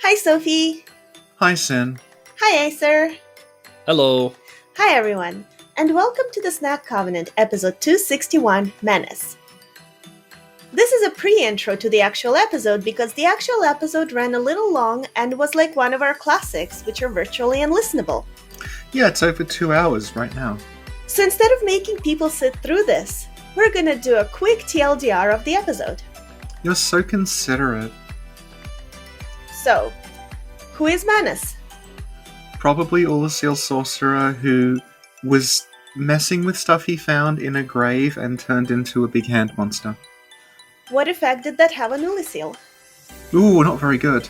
Hi, Sophie. Hi, Sin. Hi, Aesir. Hello. Hi, everyone, and welcome to the Snack Covenant, episode 261, Manus. This is a pre-intro to the actual episode because the actual episode ran a little long and was like one of our classics, which are virtually unlistenable. Yeah, it's over 2 hours right now. So instead of making people sit through this, we're gonna do a quick TLDR of the episode. You're so considerate. So, who is Manus? Probably Oolacile sorcerer who was messing with stuff he found in a grave and turned into a big hand monster. What effect did that have on Oolacile? Ooh, not very good.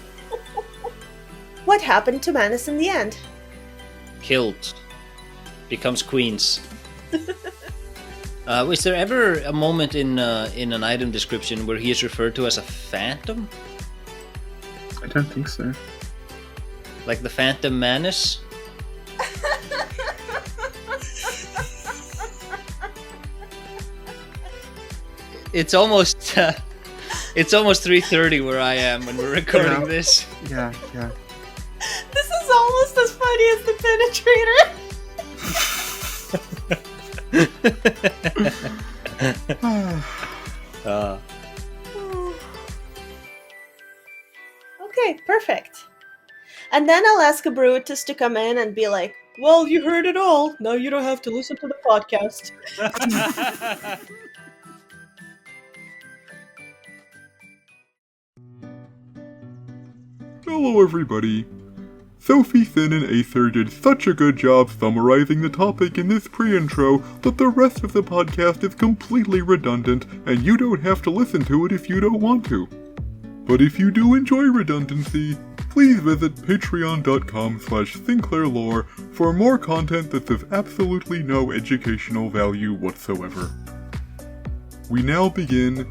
What happened to Manus in the end? Killed. Becomes queens. Was there ever a moment in an item description where he is referred to as a phantom? I don't think so. Like the Phantom Manus? It's almost 3:30 where I am when we're recording this. Yeah. This is almost as funny as the penetrator. Okay, perfect. And then I'll ask a Brutus to come in and be like, well, you heard it all. Now you don't have to listen to the podcast. Hello everybody. Sophie, Sin, and Aesir did such a good job summarizing the topic in this pre-intro that the rest of the podcast is completely redundant and you don't have to listen to it if you don't want to. But if you do enjoy redundancy, please visit patreon.com/SinclairLore for more content that's of absolutely no educational value whatsoever. We now begin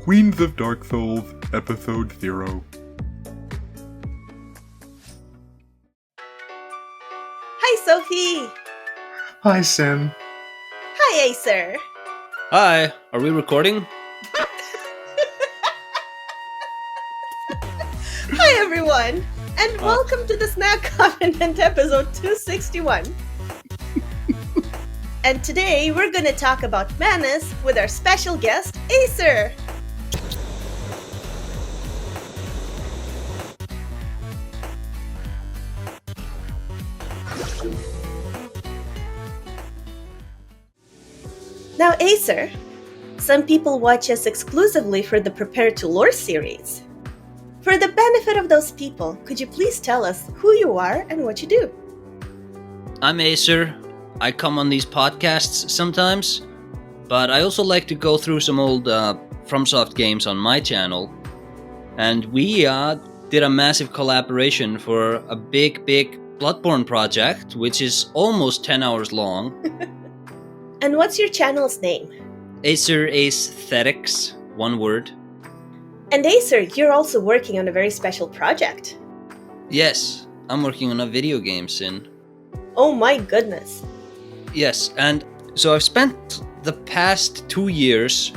Queens of Dark Souls, Episode 0. Hi, Sophie. Hi, Sin. Hi, Aesir. Hi, are we recording? Hi, everyone, and welcome to the Snack Covenant episode 261. And today we're going to talk about Manus with our special guest, Aesir. Now, Aesir, some people watch us exclusively for the Prepare to Lore series. For the benefit of those people, could you please tell us who you are and what you do? I'm Aesir. I come on these podcasts sometimes, but I also like to go through some old FromSoft games on my channel. And we did a massive collaboration for a big Bloodborne project, which is almost 10 hours long. And what's your channel's name? AesirAesthetics, one word. And Aesir, you're also working on a very special project. Yes, I'm working on a video game, Sin. Oh my goodness. Yes, and so I've spent the past 2 years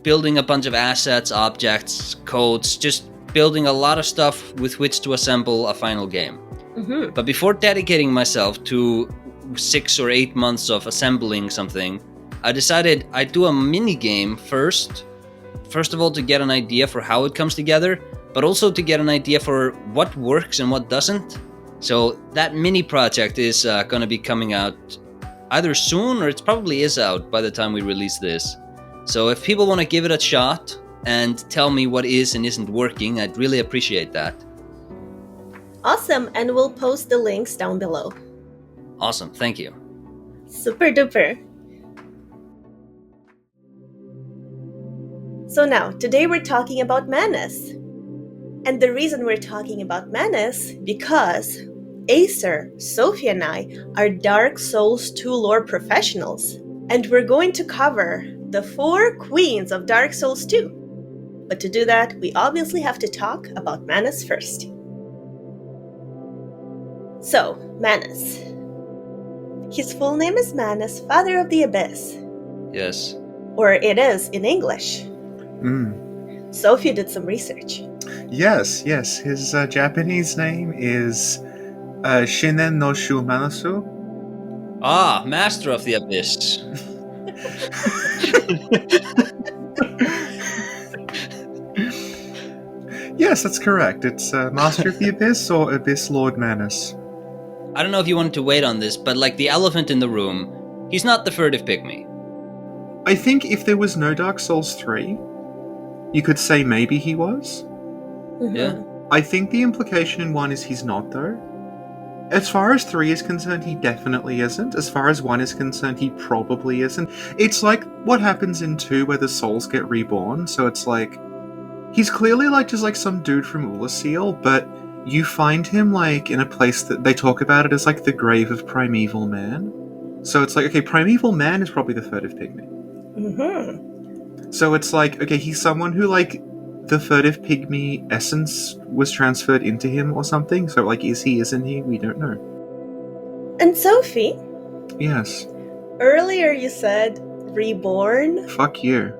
building a bunch of assets, objects, codes, just building a lot of stuff with which to assemble a final game. Mm-hmm. But before dedicating myself to 6 or 8 months of assembling something, I decided I'd do a mini game first. First of all, to get an idea for how it comes together, but also to get an idea for what works and what doesn't. So that mini project is going to be coming out either soon, or it probably is out by the time we release this. So if people want to give it a shot and tell me what is and isn't working, I'd really appreciate that. Awesome, and we'll post the links down below. Awesome, thank you. Super duper. So now, today we're talking about Manus. And the reason we're talking about Manus, because Aesir, Sophie and I are Dark Souls 2 lore professionals. And we're going to cover the 4 queens of Dark Souls 2. But to do that, we obviously have to talk about Manus first. So, Manus. His full name is Manus, Father of the Abyss. Yes. Or it is in English. Mm. Sophie did some research. Yes. His Japanese name is Shinen no Shu Manasu. Ah, Master of the Abyss. Yes, that's correct. It's Master of the Abyss or Abyss Lord Manus. I don't know if you wanted to wait on this, but like the elephant in the room, he's not the furtive pygmy. I think if there was no Dark Souls 3, you could say maybe he was. Yeah. I think the implication in 1 is he's not, though. As far as 3 is concerned, he definitely isn't. As far as 1 is concerned, he probably isn't. It's like what happens in 2 where the souls get reborn, so it's like... He's clearly like just like some dude from Oolacile, but you find him like in a place that they talk about it as like the grave of Primeval Man. So it's like, okay, Primeval Man is probably the furtive pygmy. So it's like, okay, he's someone who like the furtive pygmy essence was transferred into him or something. So like, is he, isn't he? We don't know. And Sophie, Yes. earlier you said reborn. Fuck you.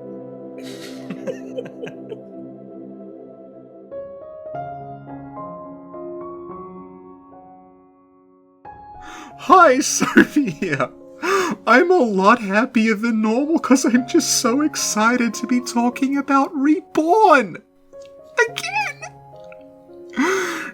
Hi, Sophie here. I'm a lot happier than normal because I'm just so excited to be talking about Reborn! Again!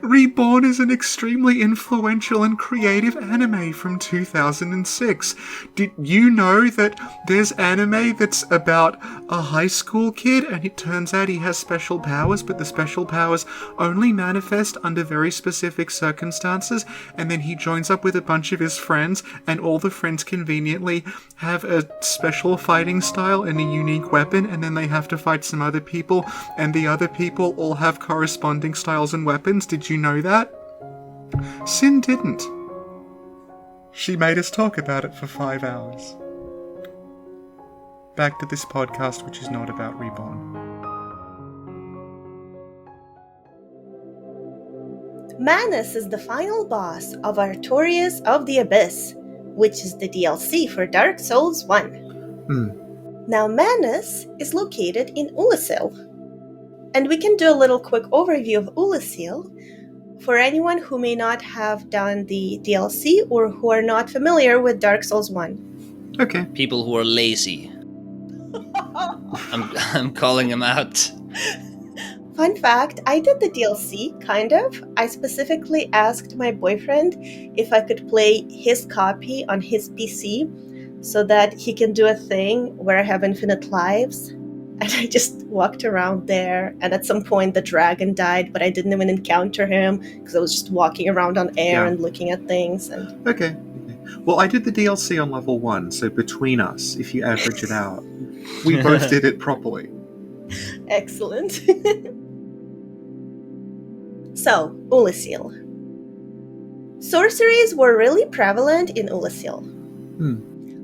Reborn is an extremely influential and creative anime from 2006. Did you know that there's anime that's about a high school kid and it turns out he has special powers, but the special powers only manifest under very specific circumstances, and then he joins up with a bunch of his friends and all the friends conveniently have a special fighting style and a unique weapon, and then they have to fight some other people, and the other people all have corresponding styles and weapons? Did you know that? Sin didn't. She made us talk about it for 5 hours. Back to this podcast, which is not about Reborn. Manus is the final boss of Artorias of the Abyss, which is the DLC for Dark Souls 1. Now Manus is located in Oolacile. And we can do a little quick overview of Oolacile for anyone who may not have done the DLC or who are not familiar with Dark Souls 1. Okay. People who are lazy. I'm calling them out. Fun fact, I did the DLC, kind of. I specifically asked my boyfriend if I could play his copy on his PC so that he can do a thing where I have infinite lives. And I just walked around there, and at some point the dragon died, but I didn't even encounter him because I was just walking around on air and looking at things. And Okay. Well, I did the DLC on level 1, so between us, if you average it out, we both did it properly. Excellent. So, Oolacile. Sorceries were really prevalent in Oolacile.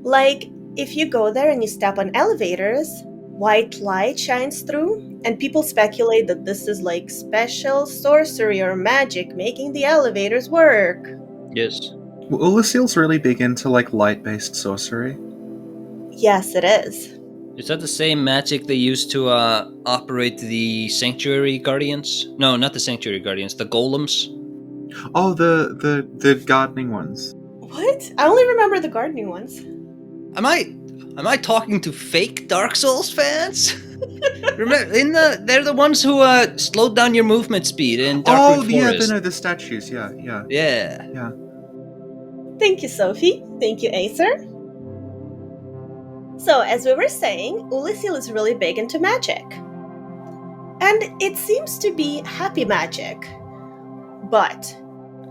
Like, if you go there and you step on elevators, white light shines through, and people speculate that this is like special sorcery or magic making the elevators work. Yes. Well, Oolacile's really big into like light-based sorcery. Yes, it is. Is that the same magic they used to operate the Sanctuary Guardians? No, not the Sanctuary Guardians, the Golems. Oh, the gardening ones. What? I only remember the gardening ones. Am I talking to fake Dark Souls fans? Remember, they're the ones who slowed down your movement speed in Darkroot Forest. The statues, yeah. Yeah. Thank you, Sophie. Thank you, Aesir. So, as we were saying, Oolacile is really big into magic. And it seems to be happy magic. But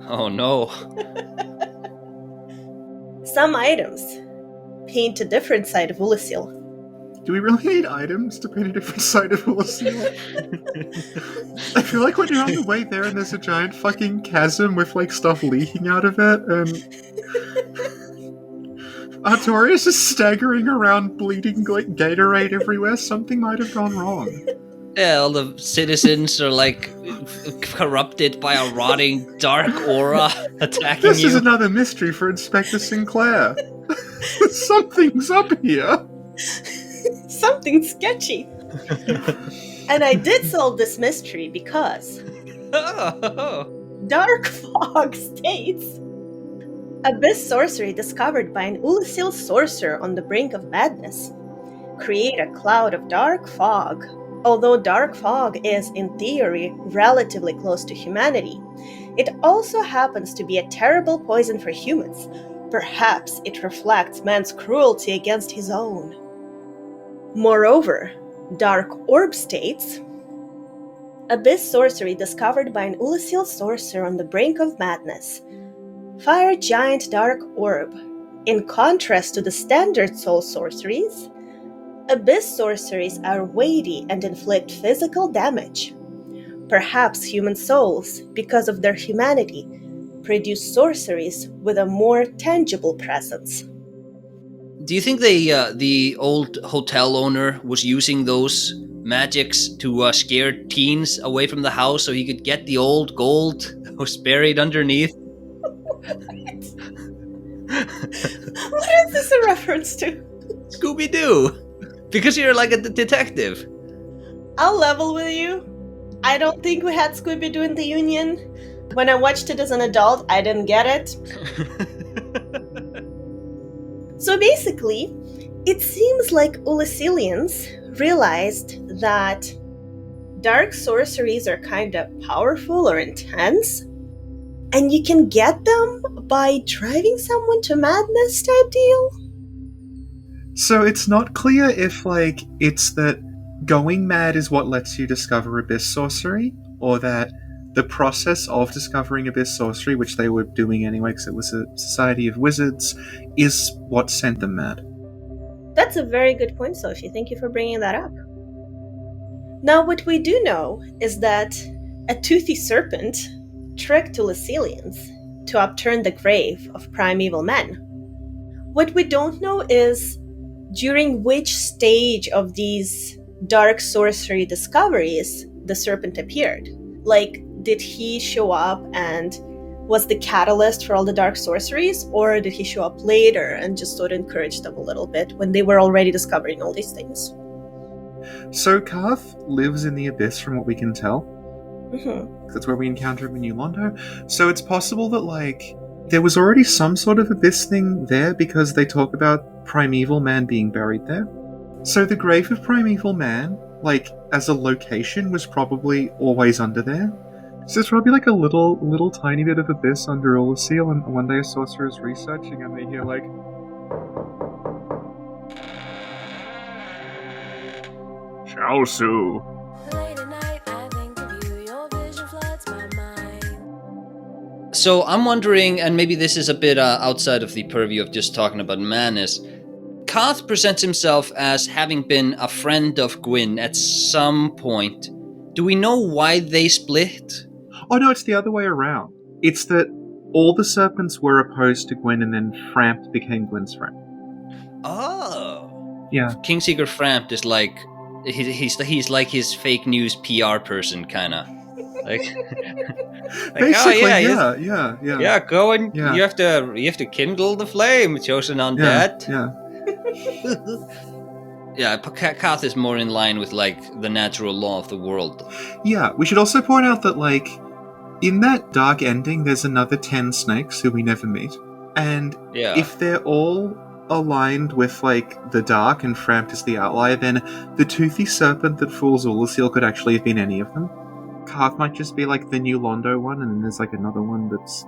Oh no. some items paint a different side of Oolacile. Do we really need items to paint a different side of Oolacile? I feel like when you're on the way there and there's a giant fucking chasm with like stuff leaking out of it, and Artorias is staggering around bleeding like Gatorade everywhere, something might have gone wrong. Yeah, all the citizens are like corrupted by a rotting dark aura attacking This you. is another mystery for Inspector Sinclair. Something's up here. Something sketchy. And I did solve this mystery because Oh. Dark Fog states Abyss sorcery discovered by an Oolacile sorcerer on the brink of madness. Create a cloud of dark fog. Although dark fog is, in theory, relatively close to humanity, it also happens to be a terrible poison for humans. Perhaps it reflects man's cruelty against his own. Moreover, Dark Orb states Abyss sorcery discovered by an Oolacile sorcerer on the brink of madness. Fire giant dark orb. In contrast to the standard soul sorceries, Abyss sorceries are weighty and inflict physical damage. Perhaps human souls, because of their humanity, produce sorceries with a more tangible presence. Do you think the old hotel owner was using those magics to scare teens away from the house so he could get the old gold that was buried underneath? What is this a reference to? Scooby-Doo! Because you're like a detective. I'll level with you. I don't think we had Scooby-Doo in the Union. When I watched it as an adult, I didn't get it. So basically, it seems like Oolacilians realized that dark sorceries are kind of powerful or intense, and you can get them by driving someone to madness type deal. So it's not clear if, like, it's that going mad is what lets you discover Abyss sorcery, or that the process of discovering Abyss sorcery, which they were doing anyway because it was a society of wizards, is what sent them mad. That's a very good point, Sophie. Thank you for bringing that up. Now, what we do know is that a toothy serpent tricked Oolacilians to upturn the grave of primeval men. What we don't know is during which stage of these dark sorcery discoveries the serpent appeared. Like, did he show up and was the catalyst for all the dark sorceries, or did he show up later and just sort of encourage them a little bit when they were already discovering all these things? So Karth lives in the Abyss from what we can tell. Mm-hmm. That's where we encounter him in New Londo. So it's possible that, like, there was already some sort of Abyss thing there because they talk about Primeval Man being buried there. So the grave of Primeval Man, like, as a location, was probably always under there. So there's probably like a little tiny bit of Abyss under Oolacile, and one day a sorcerer's researching and they hear like... Chaosu. Late at night, I think of you. Your vision floods my mind. So I'm wondering, and maybe this is a bit outside of the purview of just talking about Manus, Koth presents himself as having been a friend of Gwyn at some point. Do we know why they split? Oh no, it's the other way around. It's that all the serpents were opposed to Gwyn, and then Frampt became Gwyn's friend. Oh. Yeah. Kingseeker Frampt is like, he's like his fake news PR person, kind of. Like, Basically, oh, yeah. Yeah, go and Yeah. you have to kindle the flame, chosen undead. Yeah. Yeah, Kath is more in line with like the natural law of the world. Yeah, we should also point out that, like, in that dark ending, there's another 10 snakes who we never meet. And Yeah. if they're all aligned with, like, the dark and Frampt is the outlier, then the toothy serpent that fools Oolacile could actually have been any of them. Karth might just be, like, the new Londo one, and then there's, like, another one that's...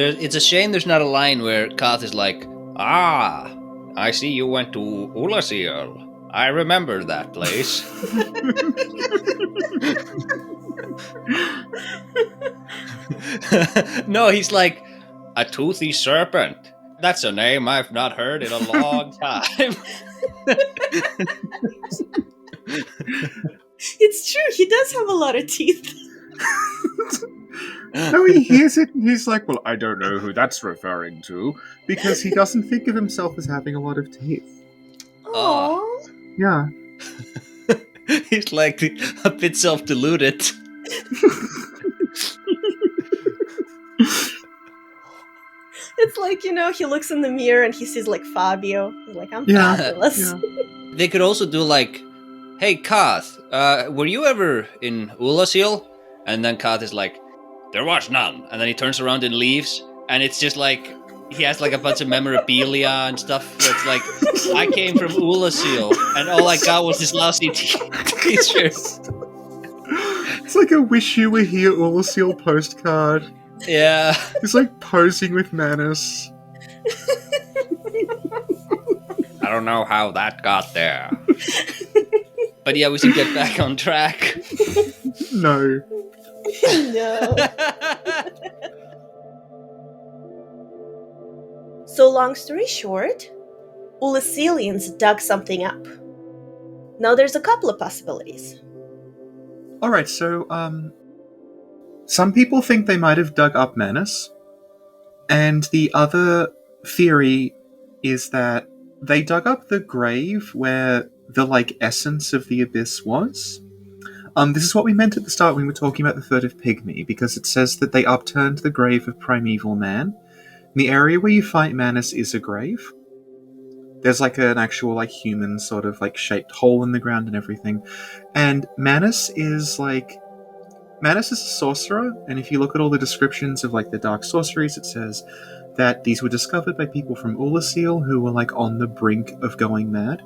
It's a shame there's not a line where Kath is like, "Ah, I see you went to Oolacile. I remember that place." No, he's like, "A toothy serpent. That's a name I've not heard in a long time." It's true, he does have a lot of teeth. No, he hears it and he's like, well, I don't know who that's referring to, because he doesn't think of himself as having a lot of teeth. Aww. Yeah. He's like a bit self-deluded. It's like, he looks in the mirror and he sees like Fabio. He's like, I'm Yeah, fabulous. yeah. they could also do like, hey, Kath, were you ever in Oolacile? And then Kath is like, there was none. And then he turns around and leaves, and it's just like, he has like a bunch of memorabilia and stuff that's like, I came from Oolacile, and all I got was this lousy t-shirt. It's like a wish you were here Oolacile postcard. Yeah. It's like posing with Manus. I don't know how that got there. But yeah, we should get back on track. No. No. So long story short, Oolacilians dug something up. Now there's a couple of possibilities. Alright, so, some people think they might have dug up Manus, and the other theory is that they dug up the grave where the, like, essence of the abyss was. This is what we meant at the start when we were talking about the Third of Pygmy, because it says that they upturned the grave of primeval man. The area where you fight Manus is a grave. There's like an actual like human sort of like shaped hole in the ground and everything. And Manus is a sorcerer, and if you look at all the descriptions of like the dark sorceries, it says that these were discovered by people from Oolacile who were like on the brink of going mad.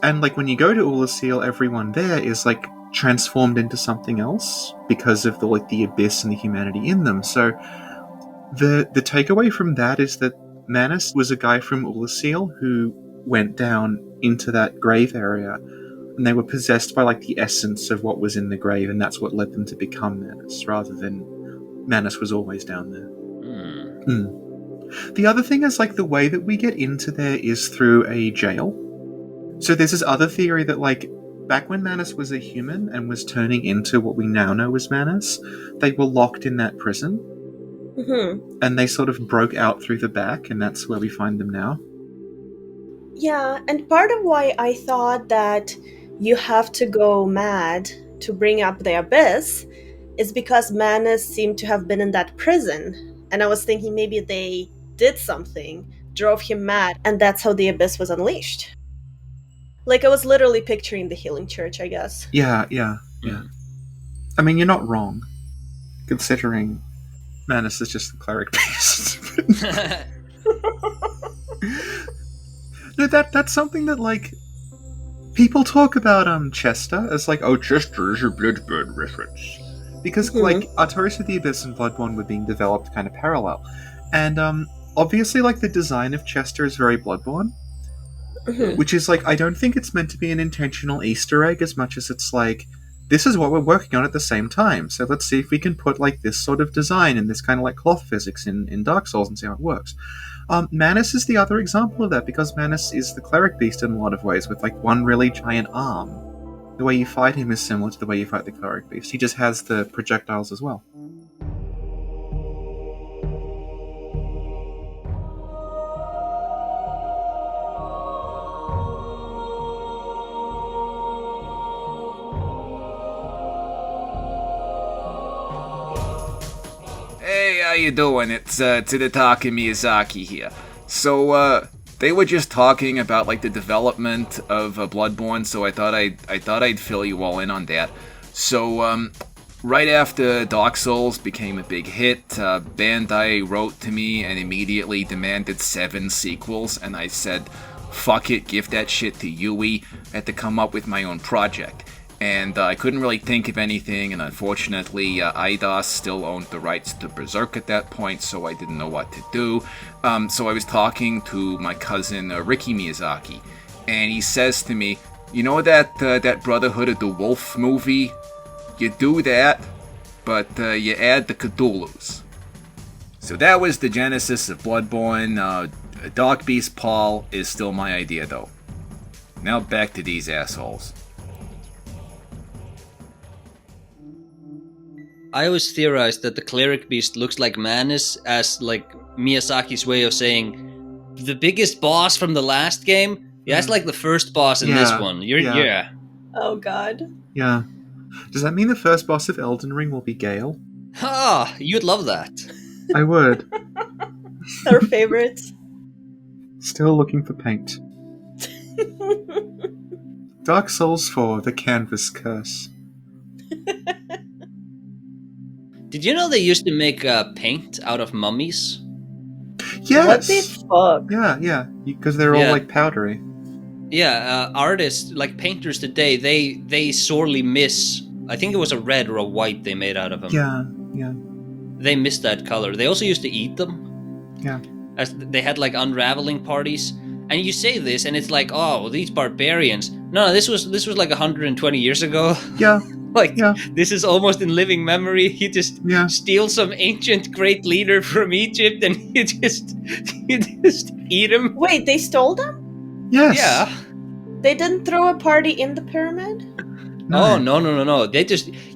And like when you go to Oolacile, everyone there is like transformed into something else because of the abyss and the humanity in them. So the takeaway from that is that Manus was a guy from Oolacile who went down into that grave area, and they were possessed by like the essence of what was in the grave, and that's what led them to become Manus, rather than Manus was always down there. The other thing is like the way that we get into there is through a jail. So there's this other theory that like back when Manus was a human and was turning into what we now know as Manus, they were locked in that prison. Mm-hmm. And they sort of broke out through the back, and that's where we find them now. Yeah, and part of why I thought that you have to go mad to bring up the abyss is because Manus seemed to have been in that prison. And I was thinking maybe they did something, drove him mad, and that's how the abyss was unleashed. Like, I was literally picturing the Healing Church, I guess. Yeah. I mean, you're not wrong, considering Manus is just the cleric beast. No, that's something that, like, people talk about Chester as, like, oh, Chester is a Bloodborne reference. Because, like, Artorias of the Abyss and Bloodborne were being developed kind of parallel. And, obviously, like, the design of Chester is very Bloodborne. Which is, like, I don't think it's meant to be an intentional Easter egg as much as it's, like, this is what we're working on at the same time. So let's see if we can put, like, this sort of design and this kind of, like, cloth physics in Dark Souls and see how it works. Manus is the other example of that, because Manus is the cleric beast in a lot of ways, with, like, one really giant arm. The way you fight him is similar to the way you fight the cleric beast. He just has the projectiles as well. Hey, how you doing? It's Tadetaka Miyazaki here. So, they were just talking about like the development of Bloodborne, so I thought I'd fill you all in on that. So, right after Dark Souls became a big hit, Bandai wrote to me and immediately demanded 7 sequels, and I said, fuck it, give that shit to Yui. I had to come up with my own project. And I couldn't really think of anything, and unfortunately, Eidos still owned the rights to Berserk at that point, so I didn't know what to do. So I was talking to my cousin Ricky Miyazaki, and he says to me, you know that Brotherhood of the Wolf movie? You do that, but you add the Cthulhu's. So that was the genesis of Bloodborne. Dark Beast Paul is still my idea, though. Now back to these assholes. I always theorized that the cleric beast looks like Manus as like Miyazaki's way of saying the biggest boss from the last game. Yeah, it's like the first boss in this one. Yeah. Oh god. Yeah. Does that mean the first boss of Elden Ring will be Gale? Ah, you'd love that. I would. Our favorites. Still looking for paint. Dark Souls 4, The Canvas Curse. Did you know they used to make paint out of mummies? Yes! What the fuck? Yeah, because they're all Yeah. like powdery. Yeah, artists, like painters today, they sorely miss. I think it was a red or a white they made out of them. Yeah. They missed that color. They also used to eat them. Yeah. As they had like unraveling parties. And you say this, and it's like, oh, these barbarians. No, this was like 120 years ago. Yeah. Like, Yeah. this is almost in living memory. You just Yeah. steal some ancient great leader from Egypt, and you just eat him. Wait, they stole them? Yes. Yeah. They didn't throw a party in the pyramid? Oh no.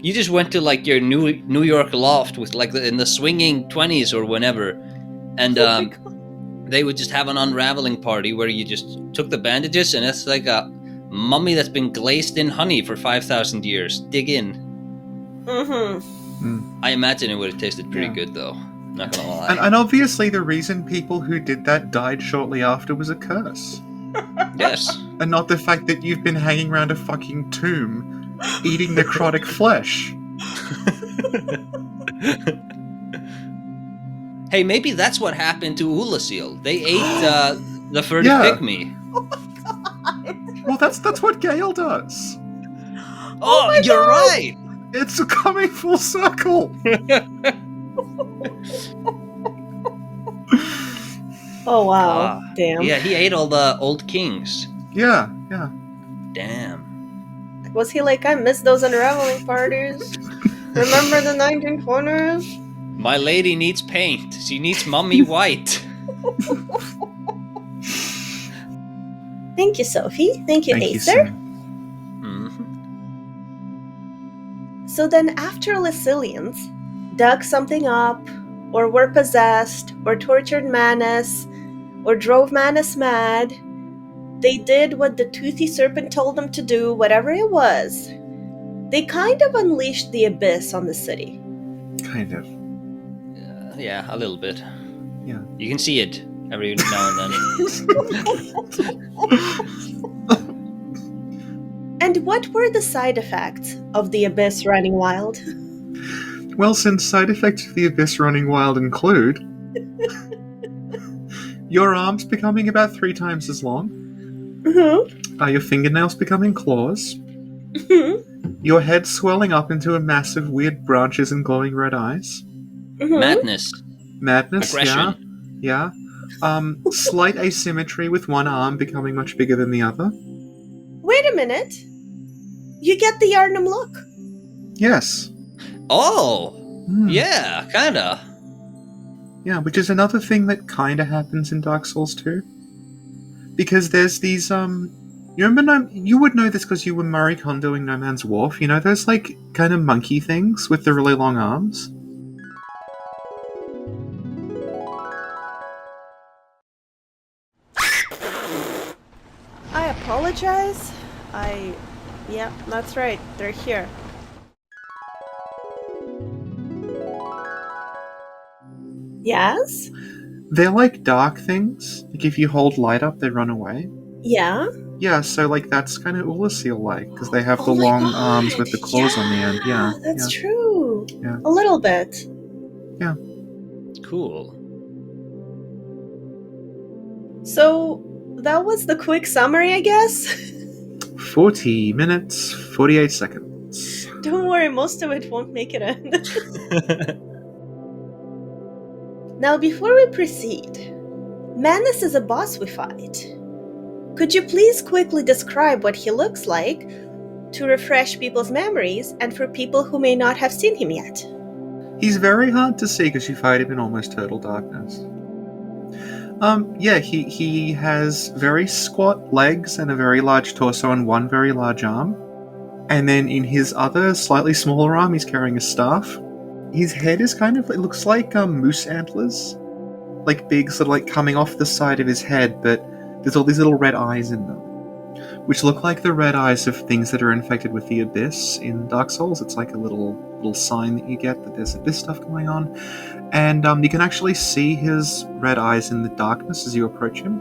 You just went to like your New York loft with like in the swinging 20s or whenever, and Oh my God. they would just have an unraveling party where you just took the bandages, and it's like a mummy that's been glazed in honey for 5,000 years. Dig in. Mm-hmm. I imagine it would have tasted pretty Yeah. good though. Not gonna lie. And obviously the reason people who did that died shortly after was a curse. Yes. And not the fact that you've been hanging around a fucking tomb eating necrotic flesh. Hey, maybe that's what happened to Oolacile. They ate the furry Yeah. pygmy. Well, that's what Gale does. Oh, my you're God. right. It's coming full circle. Oh wow. Ah, Damn. Yeah, he ate all the old kings. Yeah. Damn. Was he like, I miss those unraveling parties? Remember the 1920s? My lady needs paint. She needs mummy white. Thank you, Sophie. Thank you, Thank you, Aesir. sir. Mhm. So then, after Oolacilians dug something up, or were possessed, or tortured Manus, or drove Manus mad, they did what the toothy serpent told them to do, whatever it was. They kind of unleashed the abyss on the city. Kind of. Yeah, a little bit. Yeah. You can see it every now and then. And what were the side effects of the abyss running wild? Well, since side effects of the Abyss running wild include your arms becoming about 3 times as long, Mm-hmm. your fingernails becoming claws, Mm-hmm. your head swelling up into a massive weird branches and glowing red eyes, Mm-hmm. madness, Aggression. yeah, slight asymmetry with one arm becoming much bigger than the other. Wait a minute. You get the Arnhem look. Yes. Oh, Hmm. yeah, kinda. Yeah, which is another thing that kind of happens in Dark Souls 2. Because there's these, you remember, you would know this because you were Marie Kondoing No Man's Wharf, you know, those, like, kind of monkey things with the really long arms? I apologize. Yeah, that's right. They're here. Yes? They're like dark things. Like, if you hold light up, they run away. Yeah? Yeah, so, like, that's kind of Oolacile-like, because they have the Oh my long God. arms with the claws on the end. Yeah, That's true. Yeah. A little bit. Cool. So, that was the quick summary, I guess? 40 minutes, 48 seconds. Don't worry, most of it won't make it in. Now, before we proceed, Manus is a boss we fight. Could you please quickly describe what he looks like to refresh people's memories and for people who may not have seen him yet? He's very hard to see because you fight him in almost total darkness. He has very squat legs and a very large torso and one very large arm. And then in his other, slightly smaller arm, he's carrying a staff. His head is kind of, it looks like moose antlers. Like big, sort of like coming off the side of his head, but there's all these little red eyes in them. Which look like the red eyes of things that are infected with the Abyss in Dark Souls. It's like a little sign that you get that there's Abyss stuff going on. And you can actually see his red eyes in the darkness as you approach him.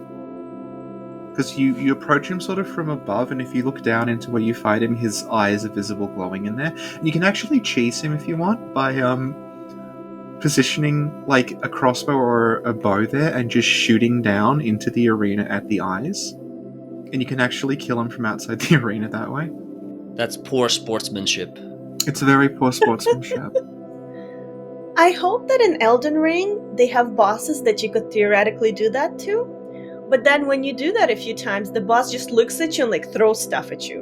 because you approach him sort of from above, and if you look down into where you fight him, his eyes are visible glowing in there. And you can actually cheese him if you want by positioning like a crossbow or a bow there and just shooting down into the arena at the eyes. And you can actually kill him from outside the arena that way. That's poor sportsmanship. It's a very poor sportsmanship. I hope that in Elden Ring, they have bosses that you could theoretically do that to. But then when you do that a few times, the boss just looks at you and like throws stuff at you.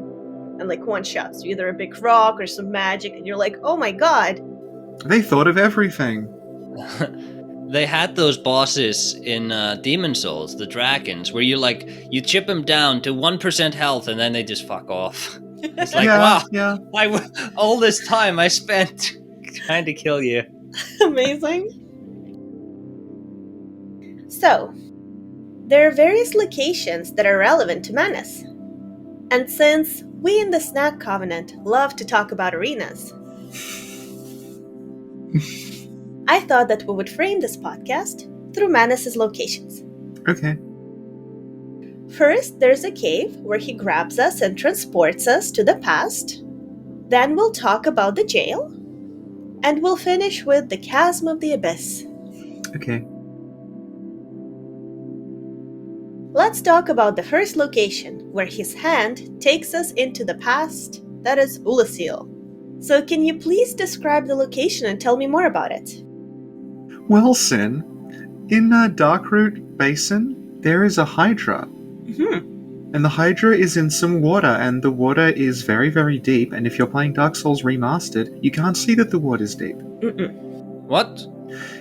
And like one-shots you, either a big rock or some magic, and you're like, oh my god. They thought of everything. They had those bosses in Demon Souls, the dragons, where you chip them down to 1% health and then they just fuck off. It's like, wow, yeah. All this time I spent trying to kill you. Amazing. So, there are various locations that are relevant to Manus. And since we in the Snack Covenant love to talk about arenas, I thought that we would frame this podcast through Manus' locations. Okay. First, there's a cave where he grabs us and transports us to the past. Then we'll talk about the jail. And we'll finish with the Chasm of the Abyss. Okay. Let's talk about the first location, where his hand takes us into the past, that is Oolacile. So can you please describe the location and tell me more about it? Well, Sin, in Darkroot Basin, there is a Hydra. Mm-hmm. And the Hydra is in some water, and the water is very, very deep, and if you're playing Dark Souls Remastered, you can't see that the water's deep. Mm-mm. What?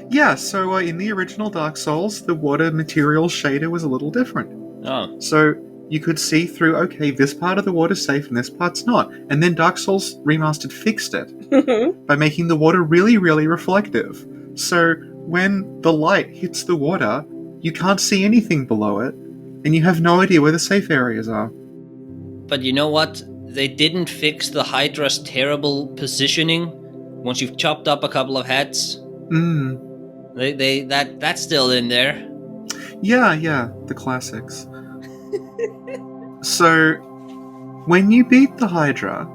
Yeah, so in the original Dark Souls, the water material shader was a little different. Oh. So you could see through, okay, this part of the water's safe and this part's not. And then Dark Souls Remastered fixed it by making the water really, really reflective. So when the light hits the water, you can't see anything below it, and you have no idea where the safe areas are. But you know what? They didn't fix the Hydra's terrible positioning once you've chopped up a couple of heads. That's still in there. Yeah, the classics. So, when you beat the Hydra,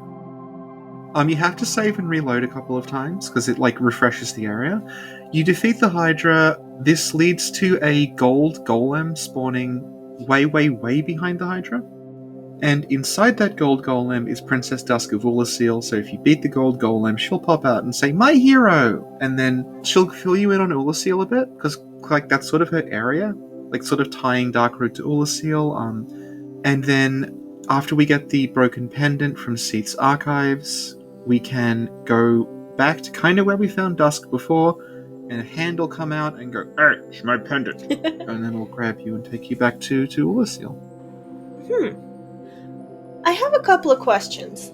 you have to save and reload a couple of times, because it, refreshes the area. You defeat the Hydra, this leads to a gold golem spawning way, way, way behind the Hydra. And inside that gold golem is Princess Dusk of Oolacile, so if you beat the gold golem, she'll pop out and say, "My hero!" And then she'll fill you in on Oolacile a bit, because, that's sort of her area, sort of tying Darkroot to Oolacile. And then, after we get the broken pendant from Seath's archives, we can go back to kind of where we found Dusk before, and a hand will come out and go, "Hey, it's my pendant." And then we'll grab you and take you back to Oolacile. I have a couple of questions.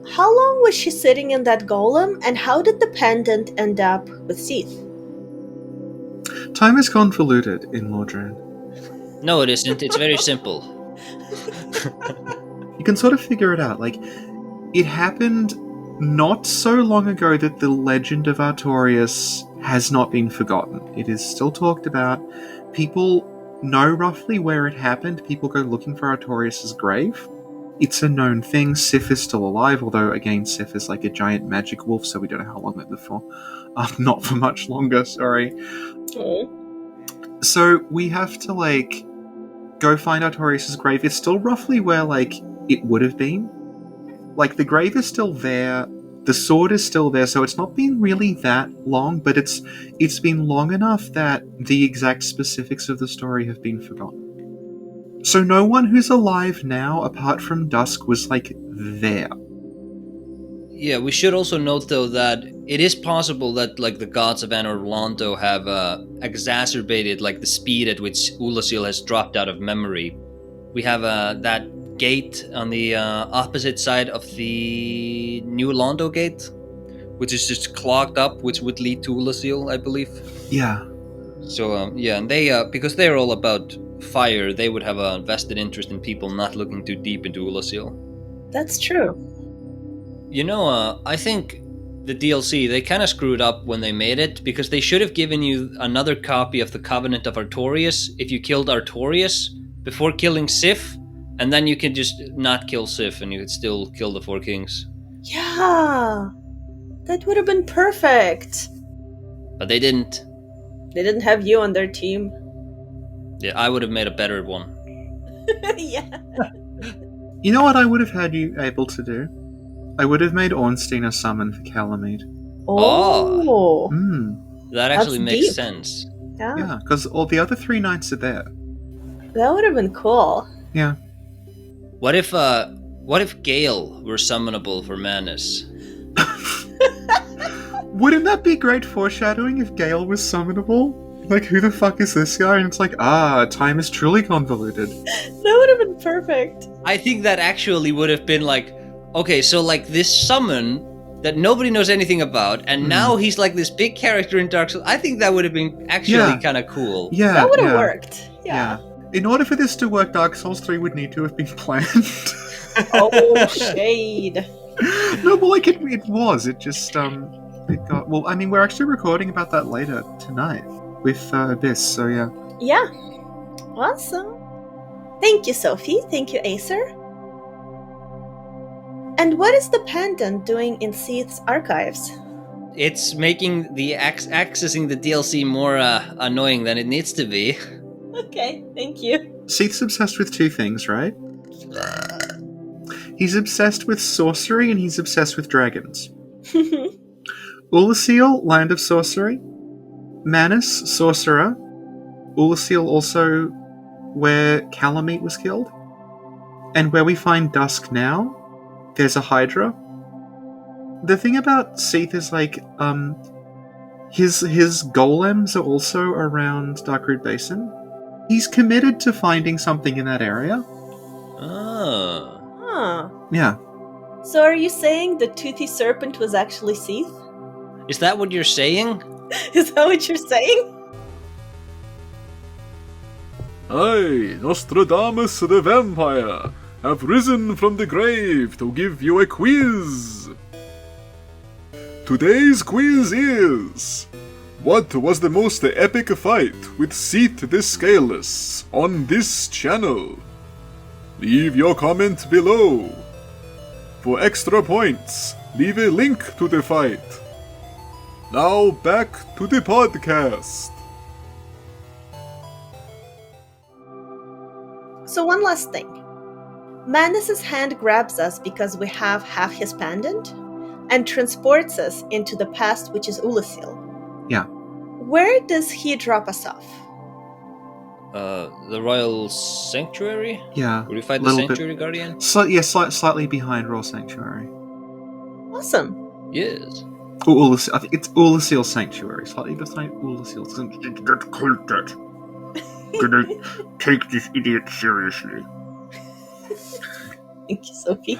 How long was she sitting in that golem, and how did the pendant end up with Seath? Time is convoluted in Lordran. No, it isn't. It's very simple. You can sort of figure it out. It happened not so long ago that the legend of Artorias has not been forgotten. It is still talked about. People know roughly where it happened. People go looking for Artorias' grave. It's a known thing. Sif is still alive, although, again, Sif is like a giant magic wolf, so we don't know how long that lived for. Not for much longer, sorry. Oh. So we have to, go find Artorias' grave. It's still roughly where, it would have been. The grave is still there, the sword is still there, so it's not been really that long, but it's been long enough that the exact specifics of the story have been forgotten. So no one who's alive now, apart from Dusk, was, there. Yeah, we should also note, though, that it is possible that, the gods of Anor Londo have exacerbated, the speed at which Oolacile has dropped out of memory. We have that gate on the opposite side of the New Londo gate, which is just clogged up, which would lead to Oolacile, I believe. Yeah. So, and they, because they're all about fire, they would have a vested interest in people not looking too deep into Oolacile. That's true. You know, I think the DLC, they kind of screwed up when they made it, because they should have given you another copy of the Covenant of Artorias if you killed Artorias, before killing Sif, and then you can just not kill Sif and you could still kill the Four Kings. Yeah, that would have been perfect. But they didn't. They didn't have you on their team. Yeah, I would have made a better one. Yeah. You know what I would have had you able to do? I would have made Ornstein a summon for Calamite. Oh. That actually That's makes deep. sense. Yeah, because all the other 3 knights are there. That would have been cool. Yeah. What if Gale were summonable for Manus? Wouldn't that be great foreshadowing if Gale was summonable? Like, who the fuck is this guy? And it's like, time is truly convoluted. That would have been perfect. I think that actually would have been like, okay, so like this summon that nobody knows anything about, and now he's like this big character in Dark Souls. I think that would have been actually kind of cool. Yeah, That would have worked. Yeah. In order for this to work, Dark Souls 3 would need to have been planned. Oh, shade. No, well, like, it was. It just, it got... Well, I mean, we're actually recording about that later tonight with Abyss, so yeah. Yeah. Awesome. Thank you, Sophie. Thank you, Aesir. And what is the pendant doing in Seath's archives? It's making the accessing the DLC more annoying than it needs to be. Okay, thank you. Seath's obsessed with 2 things, right? He's obsessed with sorcery and he's obsessed with dragons. Oolacile, Land of Sorcery. Manus, Sorcerer. Oolacile also where Calamite was killed. And where we find Dusk now, there's a Hydra. The thing about Seath is, like, his golems are also around Darkroot Basin. He's committed to finding something in that area. Oh. Huh. Yeah. So are you saying the toothy serpent was actually Seath? Is that what you're saying? Is that what you're saying? I, Nostradamus the vampire, have risen from the grave to give you a quiz. Today's quiz is: what was the most epic fight with Seath the Scaleless on this channel? Leave your comment below. For extra points, leave a link to the fight. Now back to the podcast. So one last thing. Manus's hand grabs us because we have half his pendant and transports us into the past, which is Oolacile. Yeah. Where does he drop us off? The Royal Sanctuary? Yeah. Will you fight the Little bit- Sanctuary Guardian? Slightly behind Royal Sanctuary. Awesome. Yes. I think it's Oolacile Sanctuary. Slightly behind Oolacile Sanctuary. Gonna take this idiot seriously. Thank you, Sophie.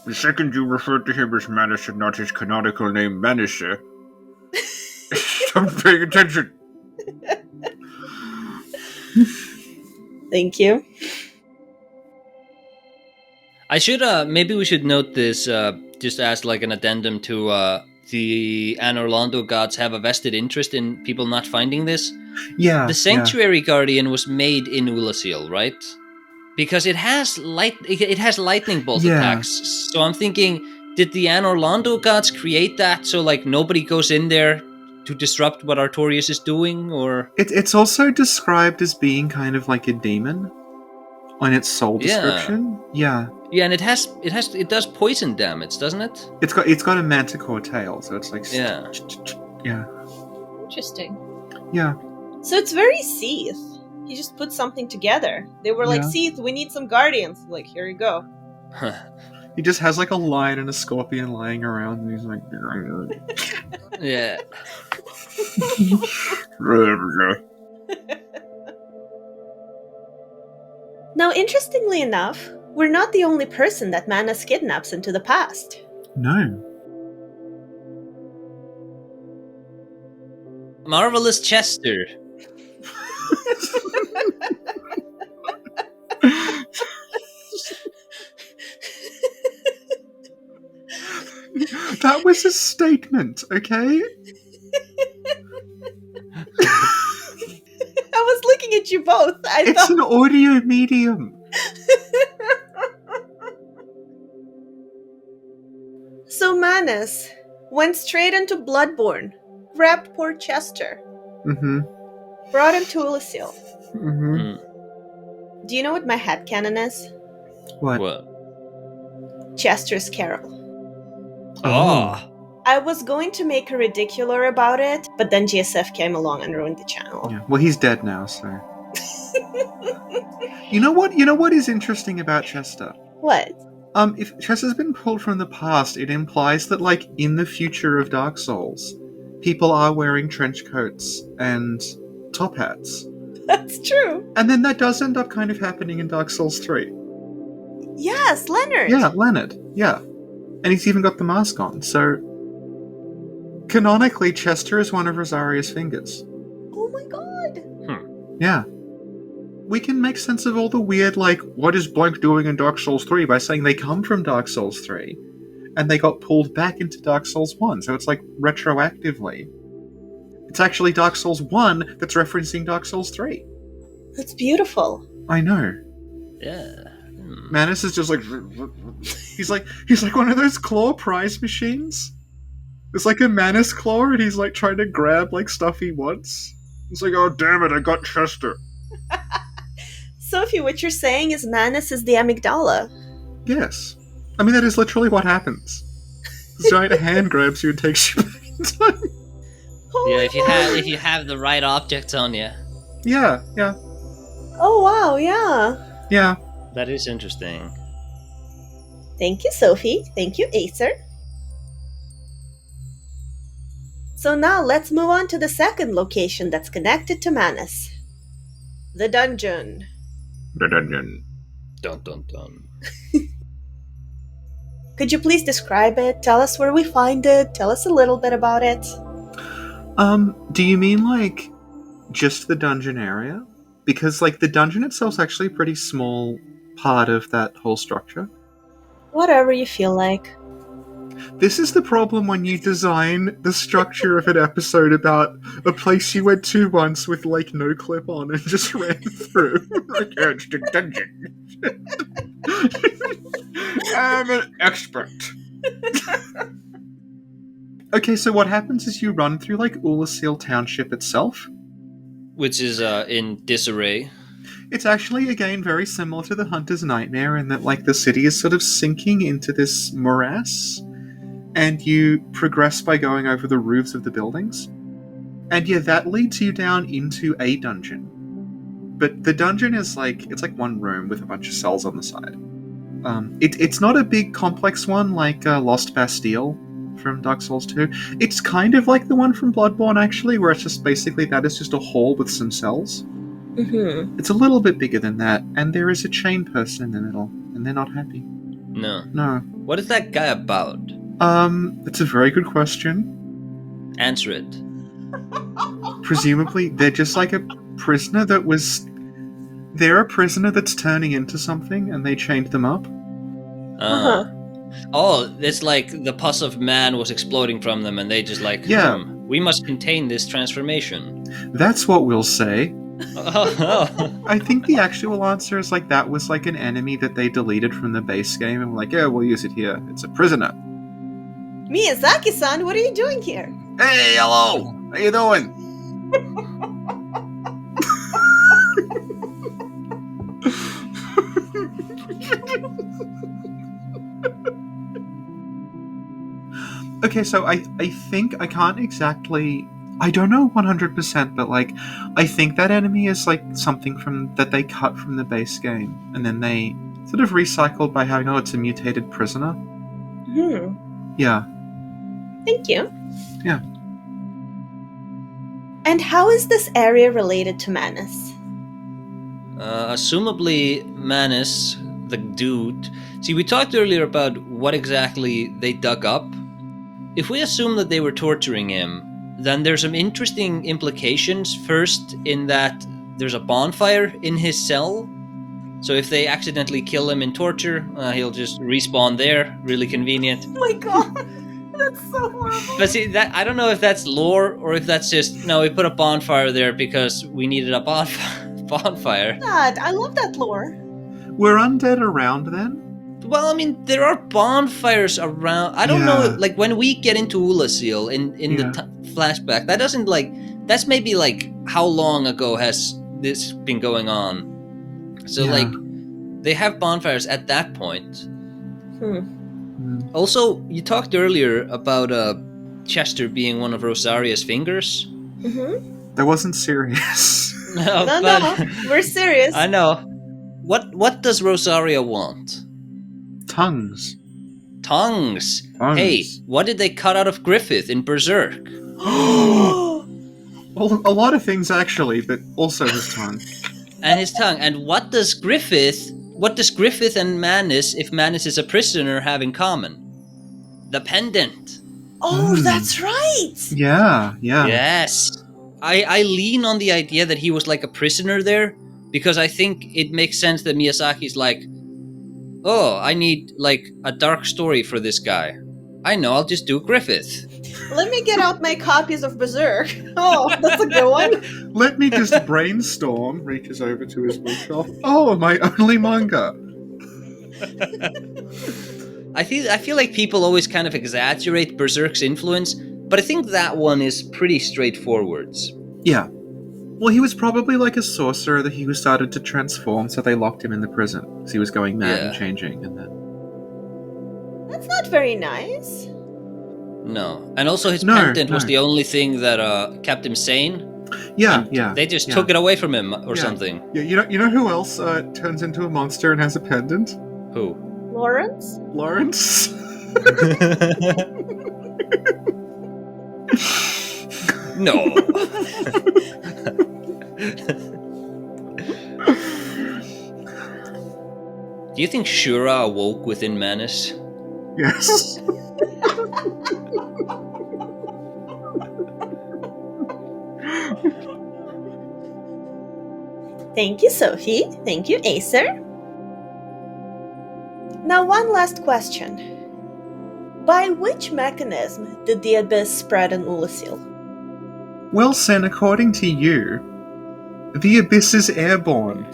The second you referred to him as Manus and not his canonical name Manus, stop paying attention. Thank you. I should maybe we should note this just as like an addendum to the Anor Londo gods have a vested interest in people not finding this. Yeah. The Sanctuary Guardian was made in Oolacile, right? Because it has lightning bolt Yeah. attacks. So I'm thinking, did the Anor Londo gods create that so like nobody goes in there to disrupt what Artorias is doing, or It's also described as being kind of like a demon on its soul Yeah. description. Yeah. yeah, and it does poison damage, doesn't it? It's got a manticore tail, so it's like Yeah. Yeah. Interesting. Yeah. So it's very Seath. He just put something together. They were like, Yeah. Seath, we need some guardians. Like, here you go. He just has like a lion and a scorpion lying around and he's like Yeah. Now, interestingly enough, we're not the only person that Manus kidnaps into the past. No. Marvelous Chester. That was a statement, okay? I was looking at told you both. I It's thought. an audio medium. So Manus went straight into Bloodborne, grabbed poor Chester, Mm-hmm. brought him to Oolacile. Mm-hmm. Mm. Do you know what my headcanon is? What? What? Chester's Carol. Oh. I was going to make a Rediculore about it, but then GSF came along and ruined the channel. Yeah. Well, he's dead now, so. You know what? You know what is interesting about Chester? What? If Chester's been pulled from the past, it implies that, like, in the future of Dark Souls, people are wearing trench coats and top hats. That's true. And then that does end up kind of happening in Dark Souls 3. Yes, Leonard. Yeah, Leonard. Yeah. And he's even got the mask on, so... Canonically, Chester is one of Rosaria's fingers. Oh my god. Yeah. We can make sense of all the weird, like, what is blank doing in Dark Souls 3 by saying they come from Dark Souls 3, and they got pulled back into Dark Souls 1, so it's like retroactively. It's actually Dark Souls 1 that's referencing Dark Souls 3. That's beautiful. I know. Yeah. Manus is just like... He's like one of those claw prize machines. It's like a Manus claw, and he's like trying to grab like stuff he wants. It's like, oh damn it, I got Chester. Sophie, what you're saying is Manus is the amygdala. Yes. I mean, that is literally what happens. This giant hand grabs you and takes you back in time. Oh Yeah, my if you have the right objects on you. Yeah. Oh wow, yeah. Yeah. That is interesting. Thank you, Sophie. Thank you, Aesir. So now let's move on to the second location that's connected to Manus. The dungeon. The dungeon. Dun dun dun. Could you please describe it? Tell us where we find it. Tell us a little bit about it. Do you mean like just the dungeon area? Because like the dungeon itself's actually a pretty small part of that whole structure. Whatever you feel like. This is the problem when you design the structure of an episode about a place you went to once with like no clip on and just ran through. Like, yeah, it's the dungeon. I'm an expert. Okay, so what happens is you run through like Oolacile Township itself. Which is in disarray. It's actually, again, very similar to the Hunter's Nightmare in that, like, the city is sort of sinking into this morass, and you progress by going over the roofs of the buildings. And yeah, that leads you down into a dungeon. But the dungeon is like, it's like one room with a bunch of cells on the side. It's not a big, complex one like Lost Bastille from Dark Souls 2. It's kind of like the one from Bloodborne, actually, where it's just basically that is just a hall with some cells. Mm-hmm. It's a little bit bigger than that, and there is a chain person in the middle, and they're not happy. No. No. What is that guy about? It's a very good question. Answer it. Presumably, they're just like a prisoner that was... They're a prisoner that's turning into something, and they chained them up. Uh-huh. Oh, it's like the pus of man was exploding from them, and they just like, Yeah. we must contain this transformation. That's what we'll say. Oh. I think the actual answer is like that was like an enemy that they deleted from the base game, and were like, yeah, we'll use it here. It's a prisoner. Miyazaki-san, what are you doing here? Hey, hello! How you doing? Okay, so I think I can't exactly... I don't know 100%, but like, I think that enemy is like something from that they cut from the base game, and then they sort of recycled by having, oh, it's a mutated prisoner. Yeah. Thank you. Yeah. And how is this area related to Manus? Assumably, Manus, the dude... See, we talked earlier about what exactly they dug up. If we assume that they were torturing him, then there's some interesting implications. First, in that there's a bonfire in his cell. So if they accidentally kill him in torture, he'll just respawn there. Really convenient. Oh my god, that's so horrible. But see, that I don't know if that's lore or if that's just, no, we put a bonfire there because we needed a bonfire. That I love that lore. Were undead around then? Well, I mean, there are bonfires around. I don't know, Yeah. like when we get into Oolacile in Yeah. the flashback, that doesn't like. That's maybe like how long ago has this been going on? So Yeah. like, they have bonfires at that point. Also, you talked earlier about Chester being one of Rosaria's fingers. Mm-hmm. That wasn't serious. No, No, we're serious. I know. What does Rosaria want? Tongues. Tongues. Tongues. Hey, what did they cut out of Griffith in Berserk? Well, a lot of things actually, but also his tongue. And his tongue. And what does Griffith and Manus, if Manus is a prisoner, have in common? The pendant. Oh, that's right. Yeah. Yes. I lean on the idea that he was like a prisoner there, because I think it makes sense that Miyazaki's like, oh, I need like a dark story for this guy. I know, I'll just do Griffith. Let me get out my copies of Berserk. Oh, that's a good one. Let me just brainstorm. Reaches over to his bookshelf. Oh, my only manga. I feel like people always kind of exaggerate Berserk's influence, but I think that one is pretty straightforward. Yeah. Well, he was probably like a sorcerer that he started to transform, so they locked him in the prison. Because he was going mad and changing, and then... That's not very nice. No. And also his pendant was the only thing that kept him sane. Yeah. They just took it away from him or something. Yeah, you know who else turns into a monster and has a pendant? Who? Lawrence? Lawrence? No. Do you think Shura awoke within Manus? Yes. Thank you, Sophie. Thank you, Aesir. Now, one last question. By which mechanism did the abyss spread in Oolacile? Well, Sin, according to you, the abyss is airborne.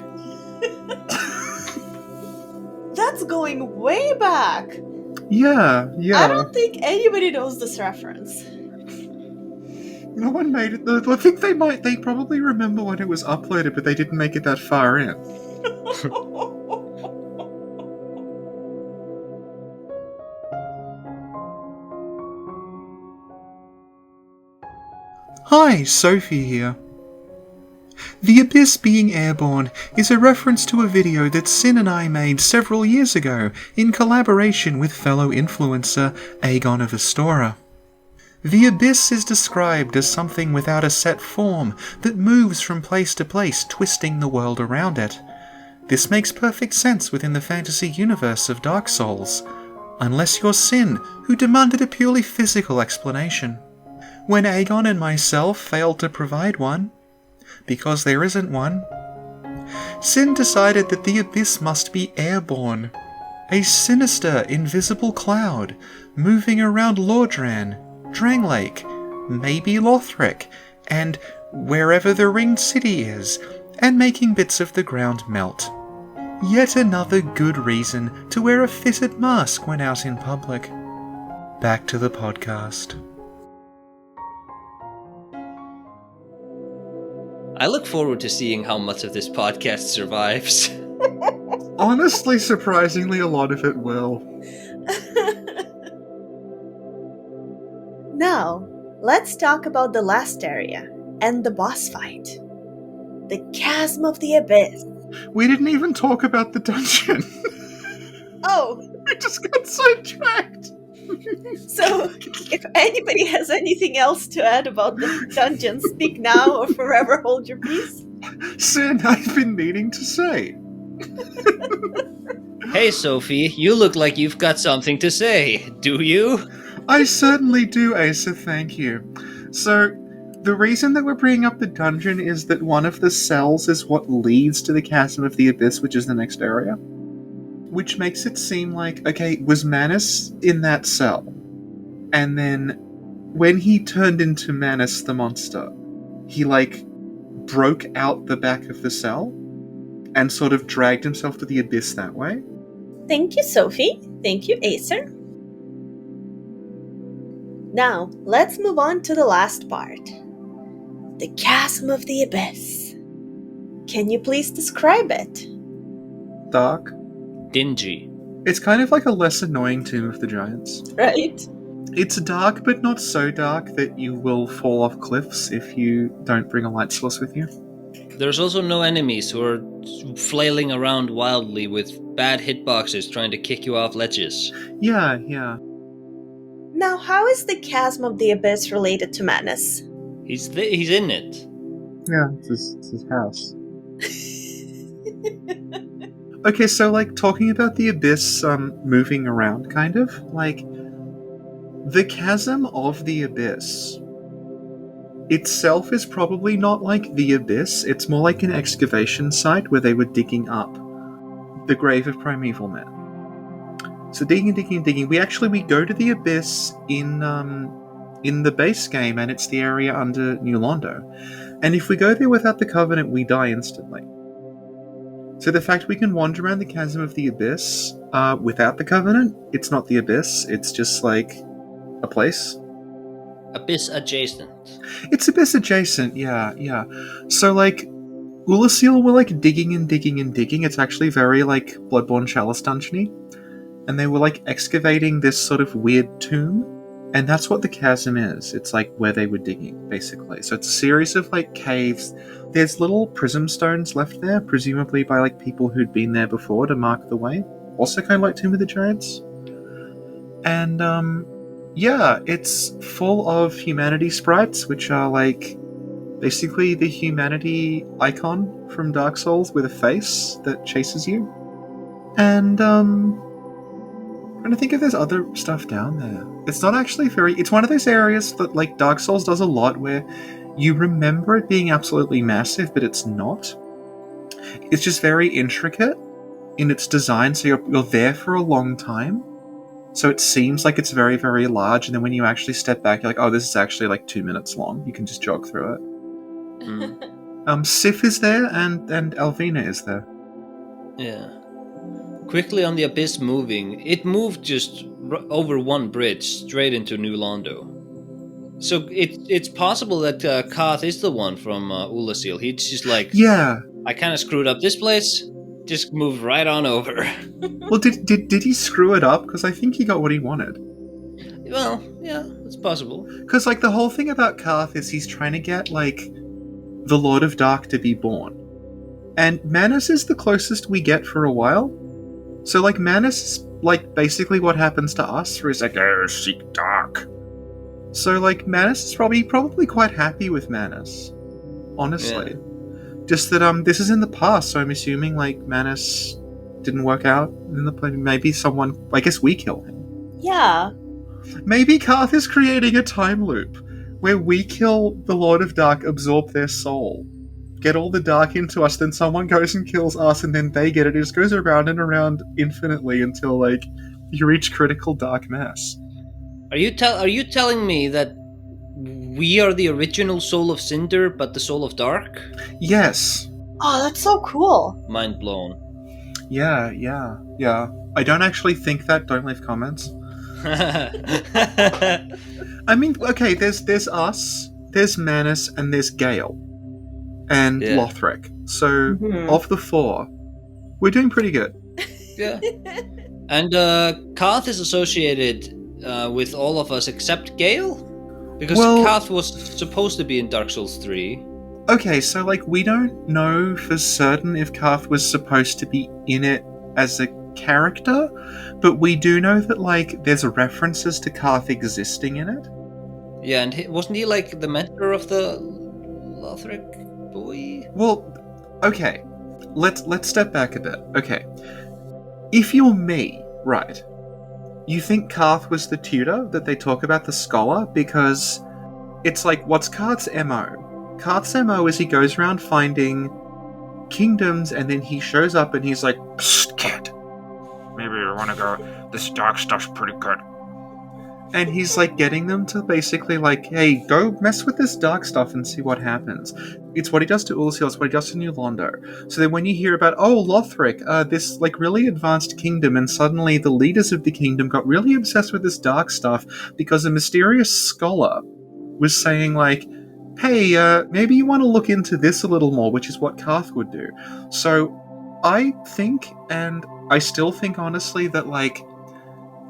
That's going way back. Yeah. I don't think anybody knows this reference. No one made it. I think they probably remember when it was uploaded, but they didn't make it that far in. Hi, Sophie here. The Abyss being airborne is a reference to a video that Sin and I made several years ago in collaboration with fellow influencer Aegon of Astora. The Abyss is described as something without a set form that moves from place to place, twisting the world around it. This makes perfect sense within the fantasy universe of Dark Souls, unless you're Sin, who demanded a purely physical explanation. When Aegon and myself failed to provide one, because there isn't one, Sin decided that the Abyss must be airborne, a sinister, invisible cloud moving around Lordran, Dranglake, maybe Lothric, and wherever the Ringed City is, and making bits of the ground melt. Yet another good reason to wear a fitted mask when out in public. Back to the podcast. I look forward to seeing how much of this podcast survives. Honestly, surprisingly, a lot of it will. Now, let's talk about the last area and the boss fight. The Chasm of the Abyss. We didn't even talk about the dungeon. Oh, We just got sidetracked. so if anybody has anything else to add about the dungeon, speak now or forever hold your peace. Sin, I've been meaning to say. Hey, Sophie, you look like you've got something to say. Do you? I certainly do, Aesir, thank you. So, the reason that we're bringing up the dungeon is that one of the cells is what leads to the Chasm of the Abyss, which is the next area. Which makes it seem like, okay, was Manus in that cell? And then, when he turned into Manus the monster, he, broke out the back of the cell and sort of dragged himself to the abyss that way. Thank you, Sophie. Thank you, Aesir. Now, let's move on to the last part. The Chasm of the Abyss. Can you please describe it? Dark. Dingy. It's kind of like a less annoying Tomb of the Giants. Right? It's dark, but not so dark that you will fall off cliffs if you don't bring a light source with you. There's also no enemies who are flailing around wildly with bad hitboxes trying to kick you off ledges. Yeah. Now, how is the Chasm of the Abyss related to Manus? He's in it. Yeah, it's his house. Okay, so, like, talking about the abyss moving around, kind of, like, the Chasm of the Abyss itself is probably not like the abyss, it's more like an excavation site where they were digging up the grave of primeval men. So digging. We go to the abyss in the base game, and it's the area under New Londo. And if we go there without the Covenant, we die instantly. So the fact we can wander around the Chasm of the Abyss without the Covenant, it's not the abyss, it's just like a place. Abyss adjacent. It's abyss adjacent, yeah. So like, Oolacile were like digging. It's actually very like Bloodborne Chalice dungeony. And they were like excavating this sort of weird tomb. And that's what the chasm is. It's like where they were digging, basically. So it's a series of like caves. There's little prism stones left there, presumably by like people who'd been there before to mark the way. Also kind of like Tomb of the Giants. And yeah, it's full of humanity sprites, which are like basically the humanity icon from Dark Souls with a face that chases you. And I'm trying to think if there's other stuff down there. It's not actually it's one of those areas that like Dark Souls does a lot where you remember it being absolutely massive, but it's not. It's just very intricate in its design, so you're there for a long time. So it seems like it's very, very large, and then when you actually step back, you're like, oh, this is actually like 2 minutes long. You can just jog through it. Sif is there, and Alvina is there. Yeah. Quickly on the abyss moving, it moved just over one bridge straight into New Londo. So it's possible that Koth is the one from Oolacile. He's just like, yeah, I kind of screwed up this place. Just moved right on over. Well, did he screw it up? Because I think he got what he wanted. Well, yeah, it's possible. Because like the whole thing about Koth is he's trying to get like the Lord of Dark to be born, and Manus is the closest we get for a while. So like Manus is like basically what happens to us, where he's like, oh, seek dark. So like Manus is probably quite happy with Manus, honestly. Yeah. Just that this is in the past, so I'm assuming like Manus didn't work out in the play. Maybe someone, I guess we kill him. Yeah. Maybe Koth is creating a time loop where we kill the Lord of Dark, absorb their soul, get all the dark into us, then someone goes and kills us, and then they get it. It just goes around and around infinitely until like you reach critical dark mass. Are you telling me that we are the original soul of Cinder, but the soul of Dark? Yes. Oh, that's so cool. Mind blown. Yeah. I don't actually think that. Don't leave comments. I mean, okay, there's us, there's Manus, and there's Gale. And Lothric. So, of the four, we're doing pretty good. Yeah. And Koth is associated with all of us except Gale? Because Koth was supposed to be in Dark Souls 3. Okay, so like we don't know for certain if Koth was supposed to be in it as a character, but we do know that like there's references to Koth existing in it. Yeah, and wasn't he like the mentor of the Lothric boy? Well, okay, let's step back a bit. Okay, if you're me, right? You think Koth was the tutor that they talk about, the scholar? Because it's like, what's Koth's MO? Koth's MO is he goes around finding kingdoms, and then he shows up and he's like, psst, kid, maybe you want to go, this dark stuff's pretty good. And he's like getting them to basically like, hey, go mess with this dark stuff and see what happens. It's what he does to Oolacile, it's what he does to New Londo. So then when you hear about, Lothric, this like really advanced kingdom, and suddenly the leaders of the kingdom got really obsessed with this dark stuff because a mysterious scholar was saying like, hey, maybe you want to look into this a little more, which is what Karth would do. So I think, and I still think honestly, that like,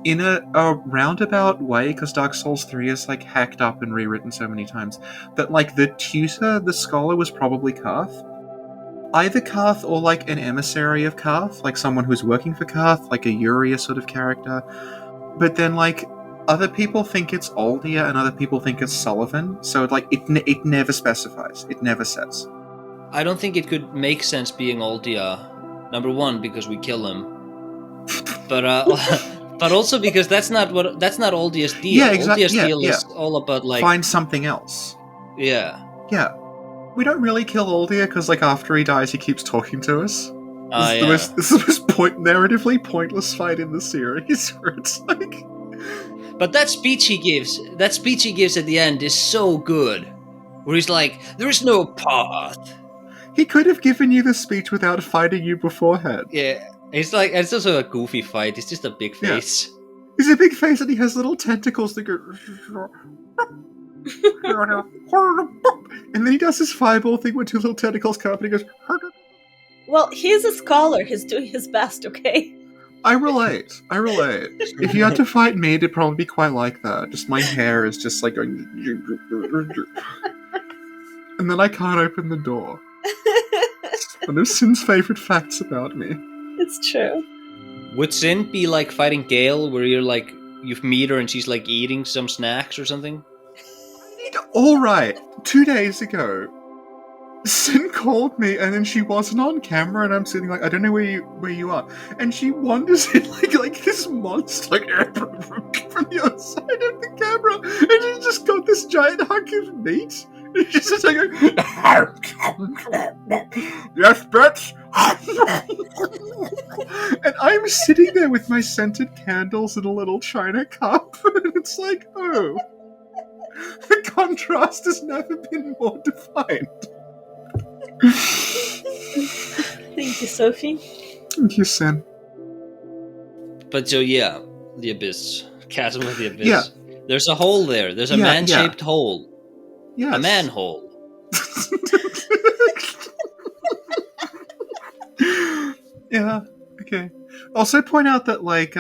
in a roundabout way, because Dark Souls 3 is like hacked up and rewritten so many times, that like the tutor, the scholar, was probably Karth. Either Karth or like an emissary of Karth, like someone who's working for Karth, like a Uria sort of character. But then like other people think it's Aldia and other people think it's Sullivan, so like it never specifies. It never says. I don't think it could make sense being Aldia. Number one, because we kill him. But also because that's not Aldia's deal. Yeah, exactly. Aldia's deal is all about like find something else. Yeah. Yeah. We don't really kill Aldia because like after he dies he keeps talking to us. This is the most narratively pointless fight in the series where it's like. But that speech he gives at the end is so good. Where he's like, there's no path. He could have given you the speech without fighting you beforehand. Yeah. It's like, it's also a goofy fight. It's just a big face. Yeah. He's a big face and he has little tentacles that go... and then he does his fireball thing with two little tentacles come up and he goes... Well, he's a scholar. He's doing his best, okay? I relate. If you had to fight me, it'd probably be quite like that. Just my hair is just like going... and then I can't open the door. It's one of Sin's favourite facts about me. It's true. Would Sin be like fighting Gale, where you're like, you meet her and she's like eating some snacks or something? Alright, 2 days ago, Sin called me and then she wasn't on camera and I'm sitting like, I don't know where you are. And she wanders in like this monster from the other side of the camera and she's just got this giant hunk of meat. And she's just like, yes, bitch! And I'm sitting there with my scented candles in a little china cup and it's like, oh, the contrast has never been more defined. Thank you, Sophie. Thank you, Sin. But so yeah, the abyss. Chasm of the abyss. Yeah. There's a hole there. There's a man-shaped hole. Yes. A manhole. Yeah, okay. Also point out that, like,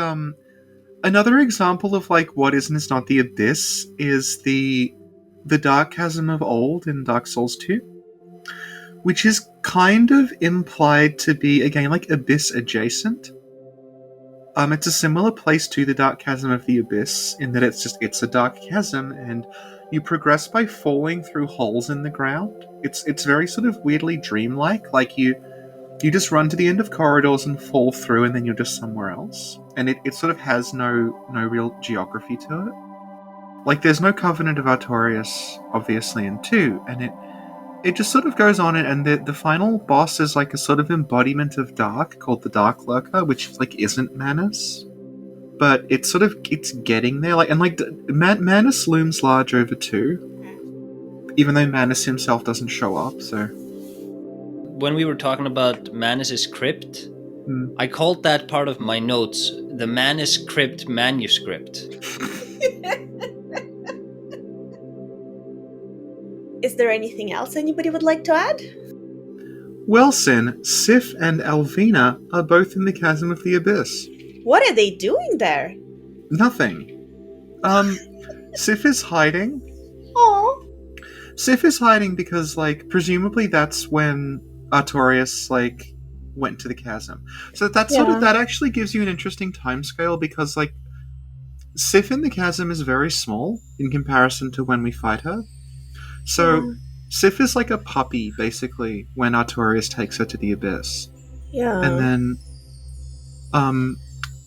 another example of, like, what is and is not the abyss is the Dark Chasm of Old in Dark Souls 2, which is kind of implied to be, again, like, abyss adjacent. It's a similar place to the Dark Chasm of the Abyss, in that it's a dark chasm, and you progress by falling through holes in the ground. It's very sort of weirdly dreamlike, like you just run to the end of corridors and fall through, and then you're just somewhere else. And it sort of has no real geography to it. Like, there's no Covenant of Artorias, obviously, in 2, and it just sort of goes on, and the final boss is like a sort of embodiment of Dark, called the Dark Lurker, which, like, isn't Manus. But it's getting there, like, and like Manus looms large over 2, even though Manus himself doesn't show up. So when we were talking about Manus' crypt, I called that part of my notes the Manus Crypt manuscript. Is there anything else anybody would like to add? Well, Sin, Sif and Alvina are both in the Chasm of the Abyss. What are they doing there? Nothing. Sif is hiding. Oh. Sif is hiding because, like, presumably that's when Artorias, like, went to the chasm. So that actually gives you an interesting timescale because, like, Sif in the chasm is very small in comparison to when we fight her. So Sif is like a puppy, basically, when Artorias takes her to the abyss. Yeah. And then,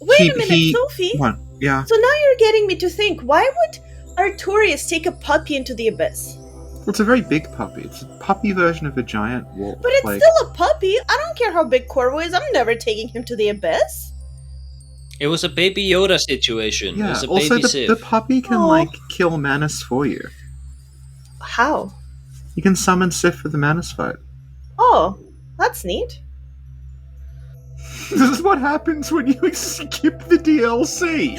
wait a minute, Sophie. What? Yeah. So now you're getting me to think, why would Artorias take a puppy into the abyss? Well, it's a very big puppy. It's a puppy version of a giant wolf. But it's still a puppy. I don't care how big Corvo is. I'm never taking him to the abyss. It was a baby Yoda situation. It Yeah. was a Also, baby Sif. the puppy can Aw. kill Manus for you. How? You can summon Sif for the Manus fight. Oh, that's neat. This is what happens when you skip the DLC.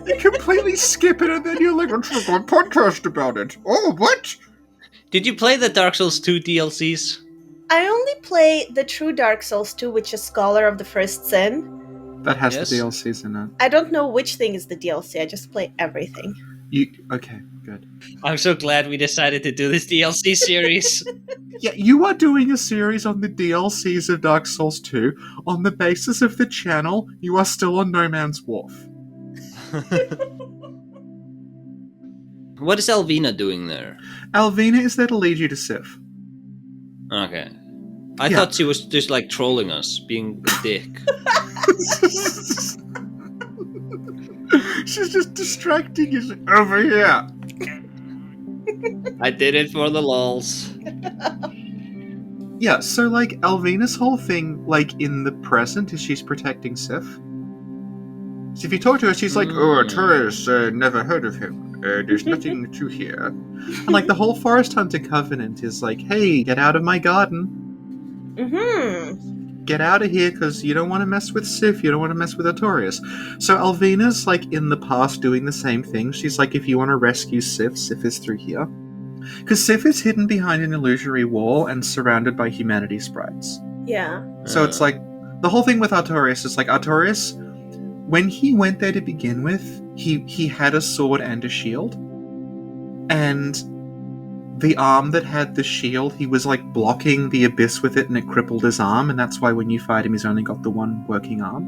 You completely skip it, and then you're like, "Let's make a podcast about it." Oh, what? Did you play the Dark Souls 2 DLCs? I only play the true Dark Souls 2, which is Scholar of the First Sin. That has Yes. the DLCs in it. I don't know which thing is the DLC, I just play everything. Okay, good. I'm so glad we decided to do this DLC series. Yeah, you are doing a series on the DLCs of Dark Souls 2 on the basis of the channel. You are still on No Man's Wharf. What is Alvina doing there? Alvina is there to lead you to Sif. Okay. I Yeah. thought she was just like trolling us, being a dick. She's just distracting you. She's like, over here. I did it for the lols. Yeah, so like Alvina's whole thing, like in the present, is she's protecting Sif. So if you talk to her, she's like, "Oh, Taurus, never heard of him. There's nothing to hear." And like the whole Forest Hunter Covenant is like, "Hey, get out of my garden. Mm-hmm. Get out of here, because you don't want to mess with Sif. You don't want to mess with Artorias." So Alvina's like in the past doing the same thing. She's like, if you want to rescue Sif, Sif is through here. Because Sif is hidden behind an illusory wall and surrounded by humanity sprites. Yeah. So it's like, the whole thing with Artorias is like, Artorias, when he went there to begin with, he had a sword and a shield. And the arm that had the shield, he was like blocking the abyss with it and it crippled his arm, and that's why when you fight him, he's only got the one working arm.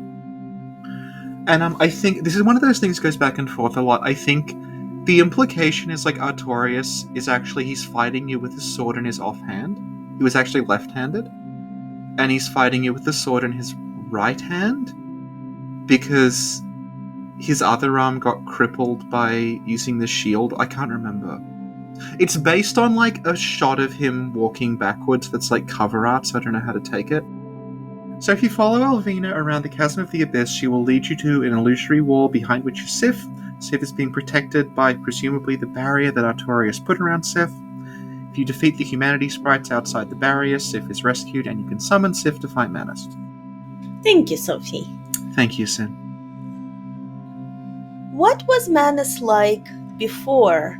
And I think this is one of those things that goes back and forth a lot. I think the implication is like Artorias is actually, he's fighting you with his sword in his offhand. He was actually left-handed. And he's fighting you with the sword in his right hand because his other arm got crippled by using the shield. I can't remember. It's based on like a shot of him walking backwards that's like cover art, so I don't know how to take it. So if you follow Alvina around the Chasm of the Abyss, she will lead you to an illusory wall behind which is Sif. Sif is being protected by presumably the barrier that Artorias put around Sif. If you defeat the humanity sprites outside the barrier, Sif is rescued and you can summon Sif to fight Manus. Thank you, Sophie. Thank you, Sin. What was Manus like before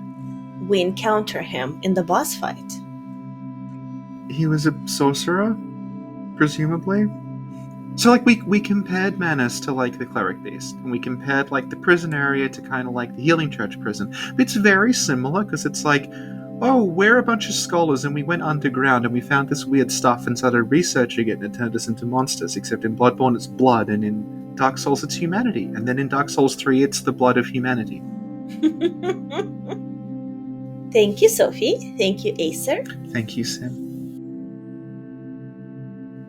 we encounter him in the boss fight? He was a sorcerer, presumably. So, like, we compared Manus to, like, the Cleric Beast, and we compared, like, the prison area to kind of like the Healing Church prison. But it's very similar, because it's like, oh, we're a bunch of scholars, and we went underground, and we found this weird stuff, and started researching it, and it turned us into monsters, except in Bloodborne it's blood, and in Dark Souls it's humanity, and then in Dark Souls 3 it's the blood of humanity. Thank you, Sophie. Thank you, Aesir. Thank you, Sin.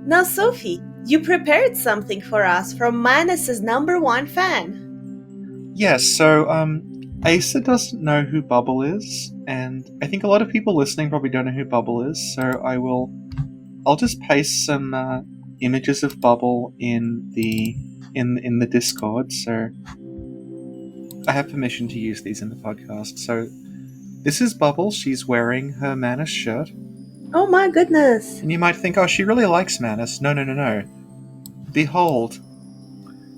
Now, Sophie, you prepared something for us from Manus's #1 fan. Yes, so, Aesir doesn't know who Bubble is, and I think a lot of people listening probably don't know who Bubble is, so I'll just paste some images of Bubble in the Discord, so I have permission to use these in the podcast. So this is Bubble. She's wearing her Manus shirt, Oh my goodness. and you might think, oh, she really likes Manus. No. Behold,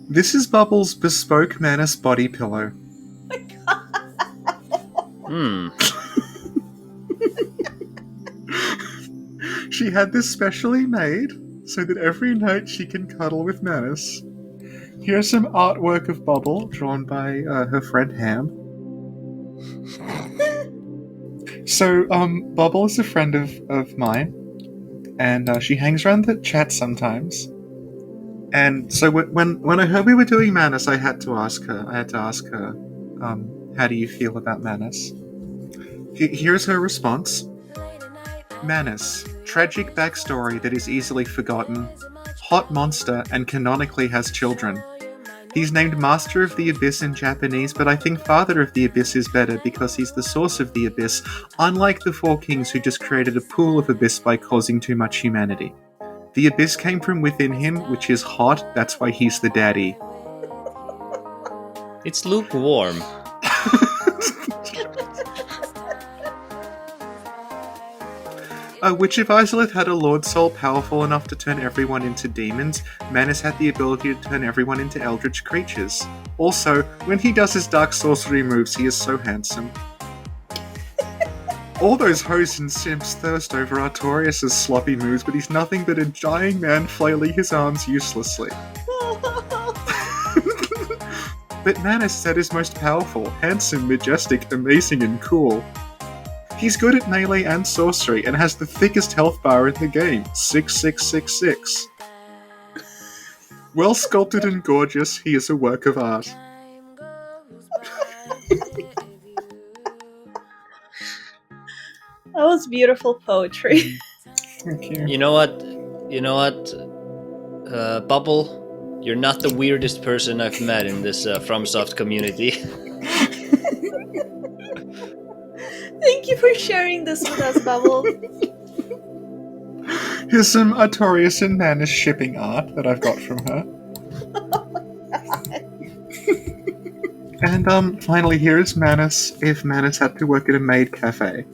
this is Bubble's bespoke Manus body pillow. She had this specially made so that every night she can cuddle with Manus. Here's some artwork of Bubble drawn by her friend Ham. So, Bubble is a friend of mine, and she hangs around the chat sometimes. And so when I heard we were doing Manus, I had to ask her, how do you feel about Manus? Here's her response. Manus, tragic backstory that is easily forgotten, hot monster, and canonically has children. He's named Master of the Abyss in Japanese, but I think Father of the Abyss is better because he's the source of the Abyss, unlike the Four Kings who just created a pool of Abyss by causing too much humanity. The Abyss came from within him, which is hot, that's why he's the daddy. It's lukewarm. Which if Isolith had a Lord Soul powerful enough to turn everyone into demons, Manus had the ability to turn everyone into eldritch creatures. Also, when he does his dark sorcery moves, he is so handsome. All those hoes and simps thirst over Artorias' sloppy moves, but he's nothing but a dying man flailing his arms uselessly. But Manus is at his most powerful, handsome, majestic, amazing, and cool. He's good at melee and sorcery, and has the thickest health bar in the game, 6666. Well sculpted and gorgeous, he is a work of art. Time goes by with you. That was beautiful poetry. Thank you. You know what? Bubble, you're not the weirdest person I've met in this FromSoft community. Thank you for sharing this with us, Bubble. Here's some Artorias and Manus shipping art that I've got from her. And finally, here is Manus if Manus had to work at a maid cafe.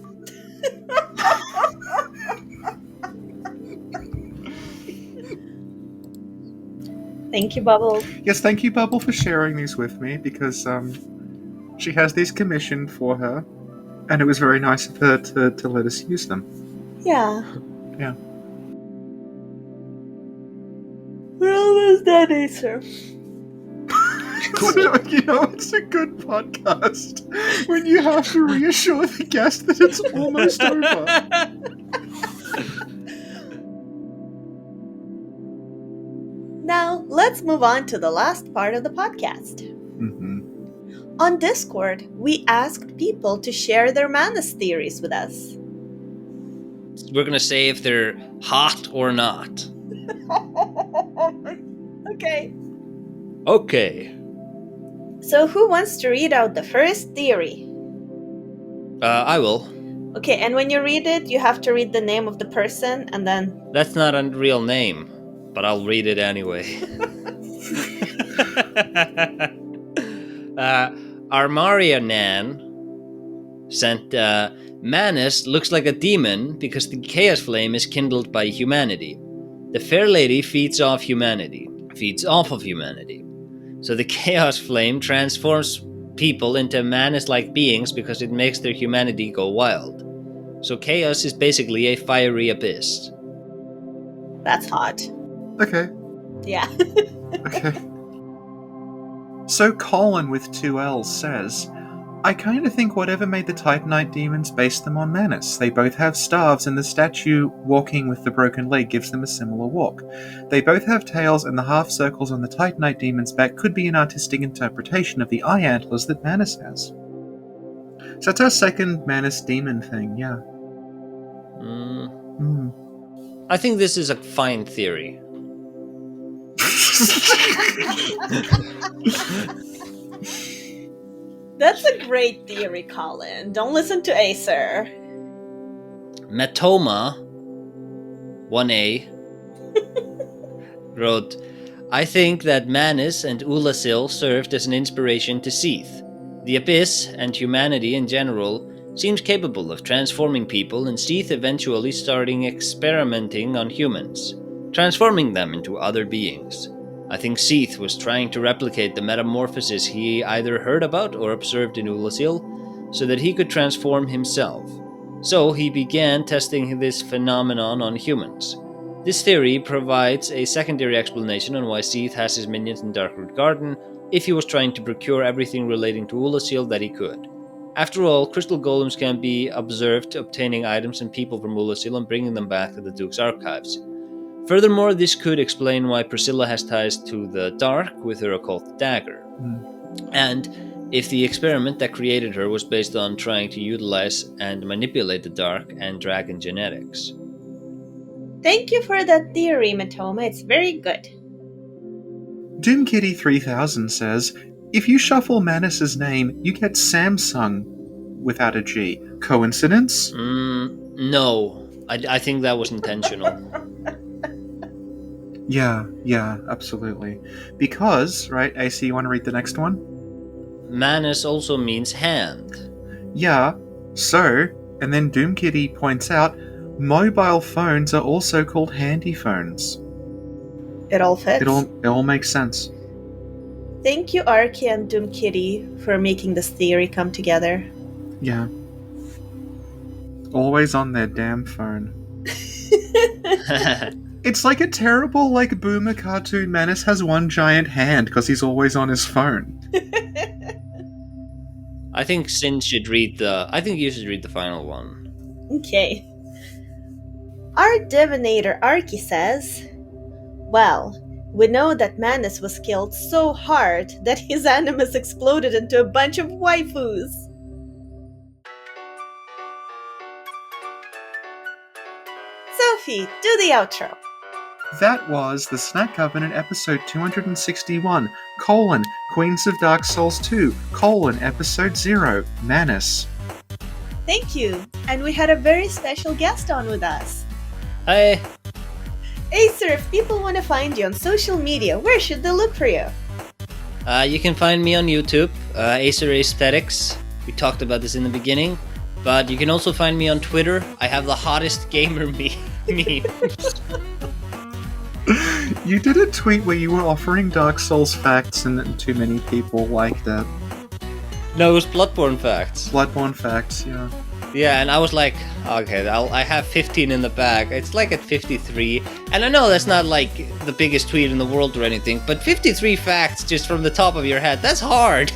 Thank you, Bubble. Yes, thank you, Bubble, for sharing these with me, because she has these commissioned for her, and it was very nice of her to let us use them. Yeah. Yeah. We're almost done, Aesir. So, you know, it's a good podcast when you have to reassure the guest that it's almost over. Now, let's move on to the last part of the podcast. Mm-hmm. On Discord, we asked people to share their Manus theories with us. We're gonna say if they're hot or not. Okay. Okay. So who wants to read out the first theory? I will. Okay, and when you read it, you have to read the name of the person and then... That's not a real name, but I'll read it anyway. Armaria Nan sent Manus looks like a demon because the chaos flame is kindled by humanity. The fair lady feeds off of humanity. So the chaos flame transforms people into Manus-like beings because it makes their humanity go wild. So chaos is basically a fiery abyss. That's hot. Okay. Yeah. Okay. So Colin with 2 L's says, I kind of think whatever made the Titanite demons based them on Manus. They both have staves, and the statue walking with the broken leg gives them a similar walk. They both have tails, and the half circles on the Titanite demon's back could be an artistic interpretation of the eye antlers that Manus has. So that's our second Manus demon thing, yeah. I think this is a fine theory. That's a great theory, Colin. Don't listen to Aesir. Matoma 1A wrote, I think that Manus and Oolacile served as an inspiration to Seath. The Abyss, and humanity in general, seems capable of transforming people, and Seath eventually starting experimenting on humans, transforming them into other beings. I think Seath was trying to replicate the metamorphosis he either heard about or observed in Oolacile, so that he could transform himself. So he began testing this phenomenon on humans. This theory provides a secondary explanation on why Seath has his minions in Darkroot Garden, if he was trying to procure everything relating to Oolacile that he could. After all, crystal golems can be observed obtaining items and people from Oolacile and bringing them back to the Duke's archives. Furthermore, this could explain why Priscilla has ties to the dark with her occult dagger. And if the experiment that created her was based on trying to utilize and manipulate the dark and dragon genetics. Thank you for that theory, Matoma. It's very good. Doomkitty 3000 says, if you shuffle Manus's name, you get Samsung without a G. Coincidence? No. I think that was intentional. Yeah, absolutely. Because, right, AC, you want to read the next one? Manus also means hand. Yeah, so, and then Doomkitty points out, mobile phones are also called handy phones. It all fits. It all makes sense. Thank you, Arky and Doomkitty, for making this theory come together. Yeah. Always on their damn phone. It's like a terrible, like, boomer cartoon. Manus has one giant hand because he's always on his phone. I think Sin should read I think you should read the final one. Okay. Our divinator Arky says, well, we know that Manus was killed so hard that his animus exploded into a bunch of waifus. Sophie, do the outro. That was the Snack Covenant episode 261, Queens of Dark Souls 2, episode 0, Manus. Thank you. And we had a very special guest on with us. Hey, Aesir, if people want to find you on social media, where should they look for you? you can find me on YouTube, AesirAesthetics. We talked about this in the beginning. But you can also find me on Twitter. I have the hottest gamer memes. You did a tweet where you were offering Dark Souls facts and too many people liked that. No, it was Bloodborne facts. Bloodborne facts, yeah. Yeah, and I was like, okay, I have 15 in the bag. It's like at 53. And I know that's not like the biggest tweet in the world or anything, but 53 facts just from the top of your head, that's hard.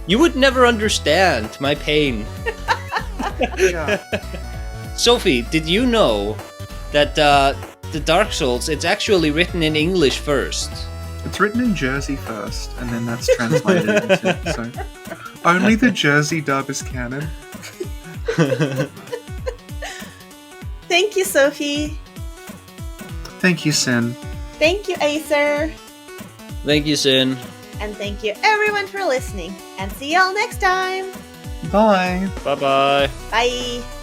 You would never understand my pain. Yeah. Sophie, did you know that the Dark Souls, it's actually written in English first? It's written in Jersey first, and then that's translated into, so only the Jersey dub is canon. Thank you, Sophie. Thank you, Sin. Thank you, Aesir. Thank you, Sin. And thank you everyone for listening. And see y'all next time. Bye. Bye-bye. Bye.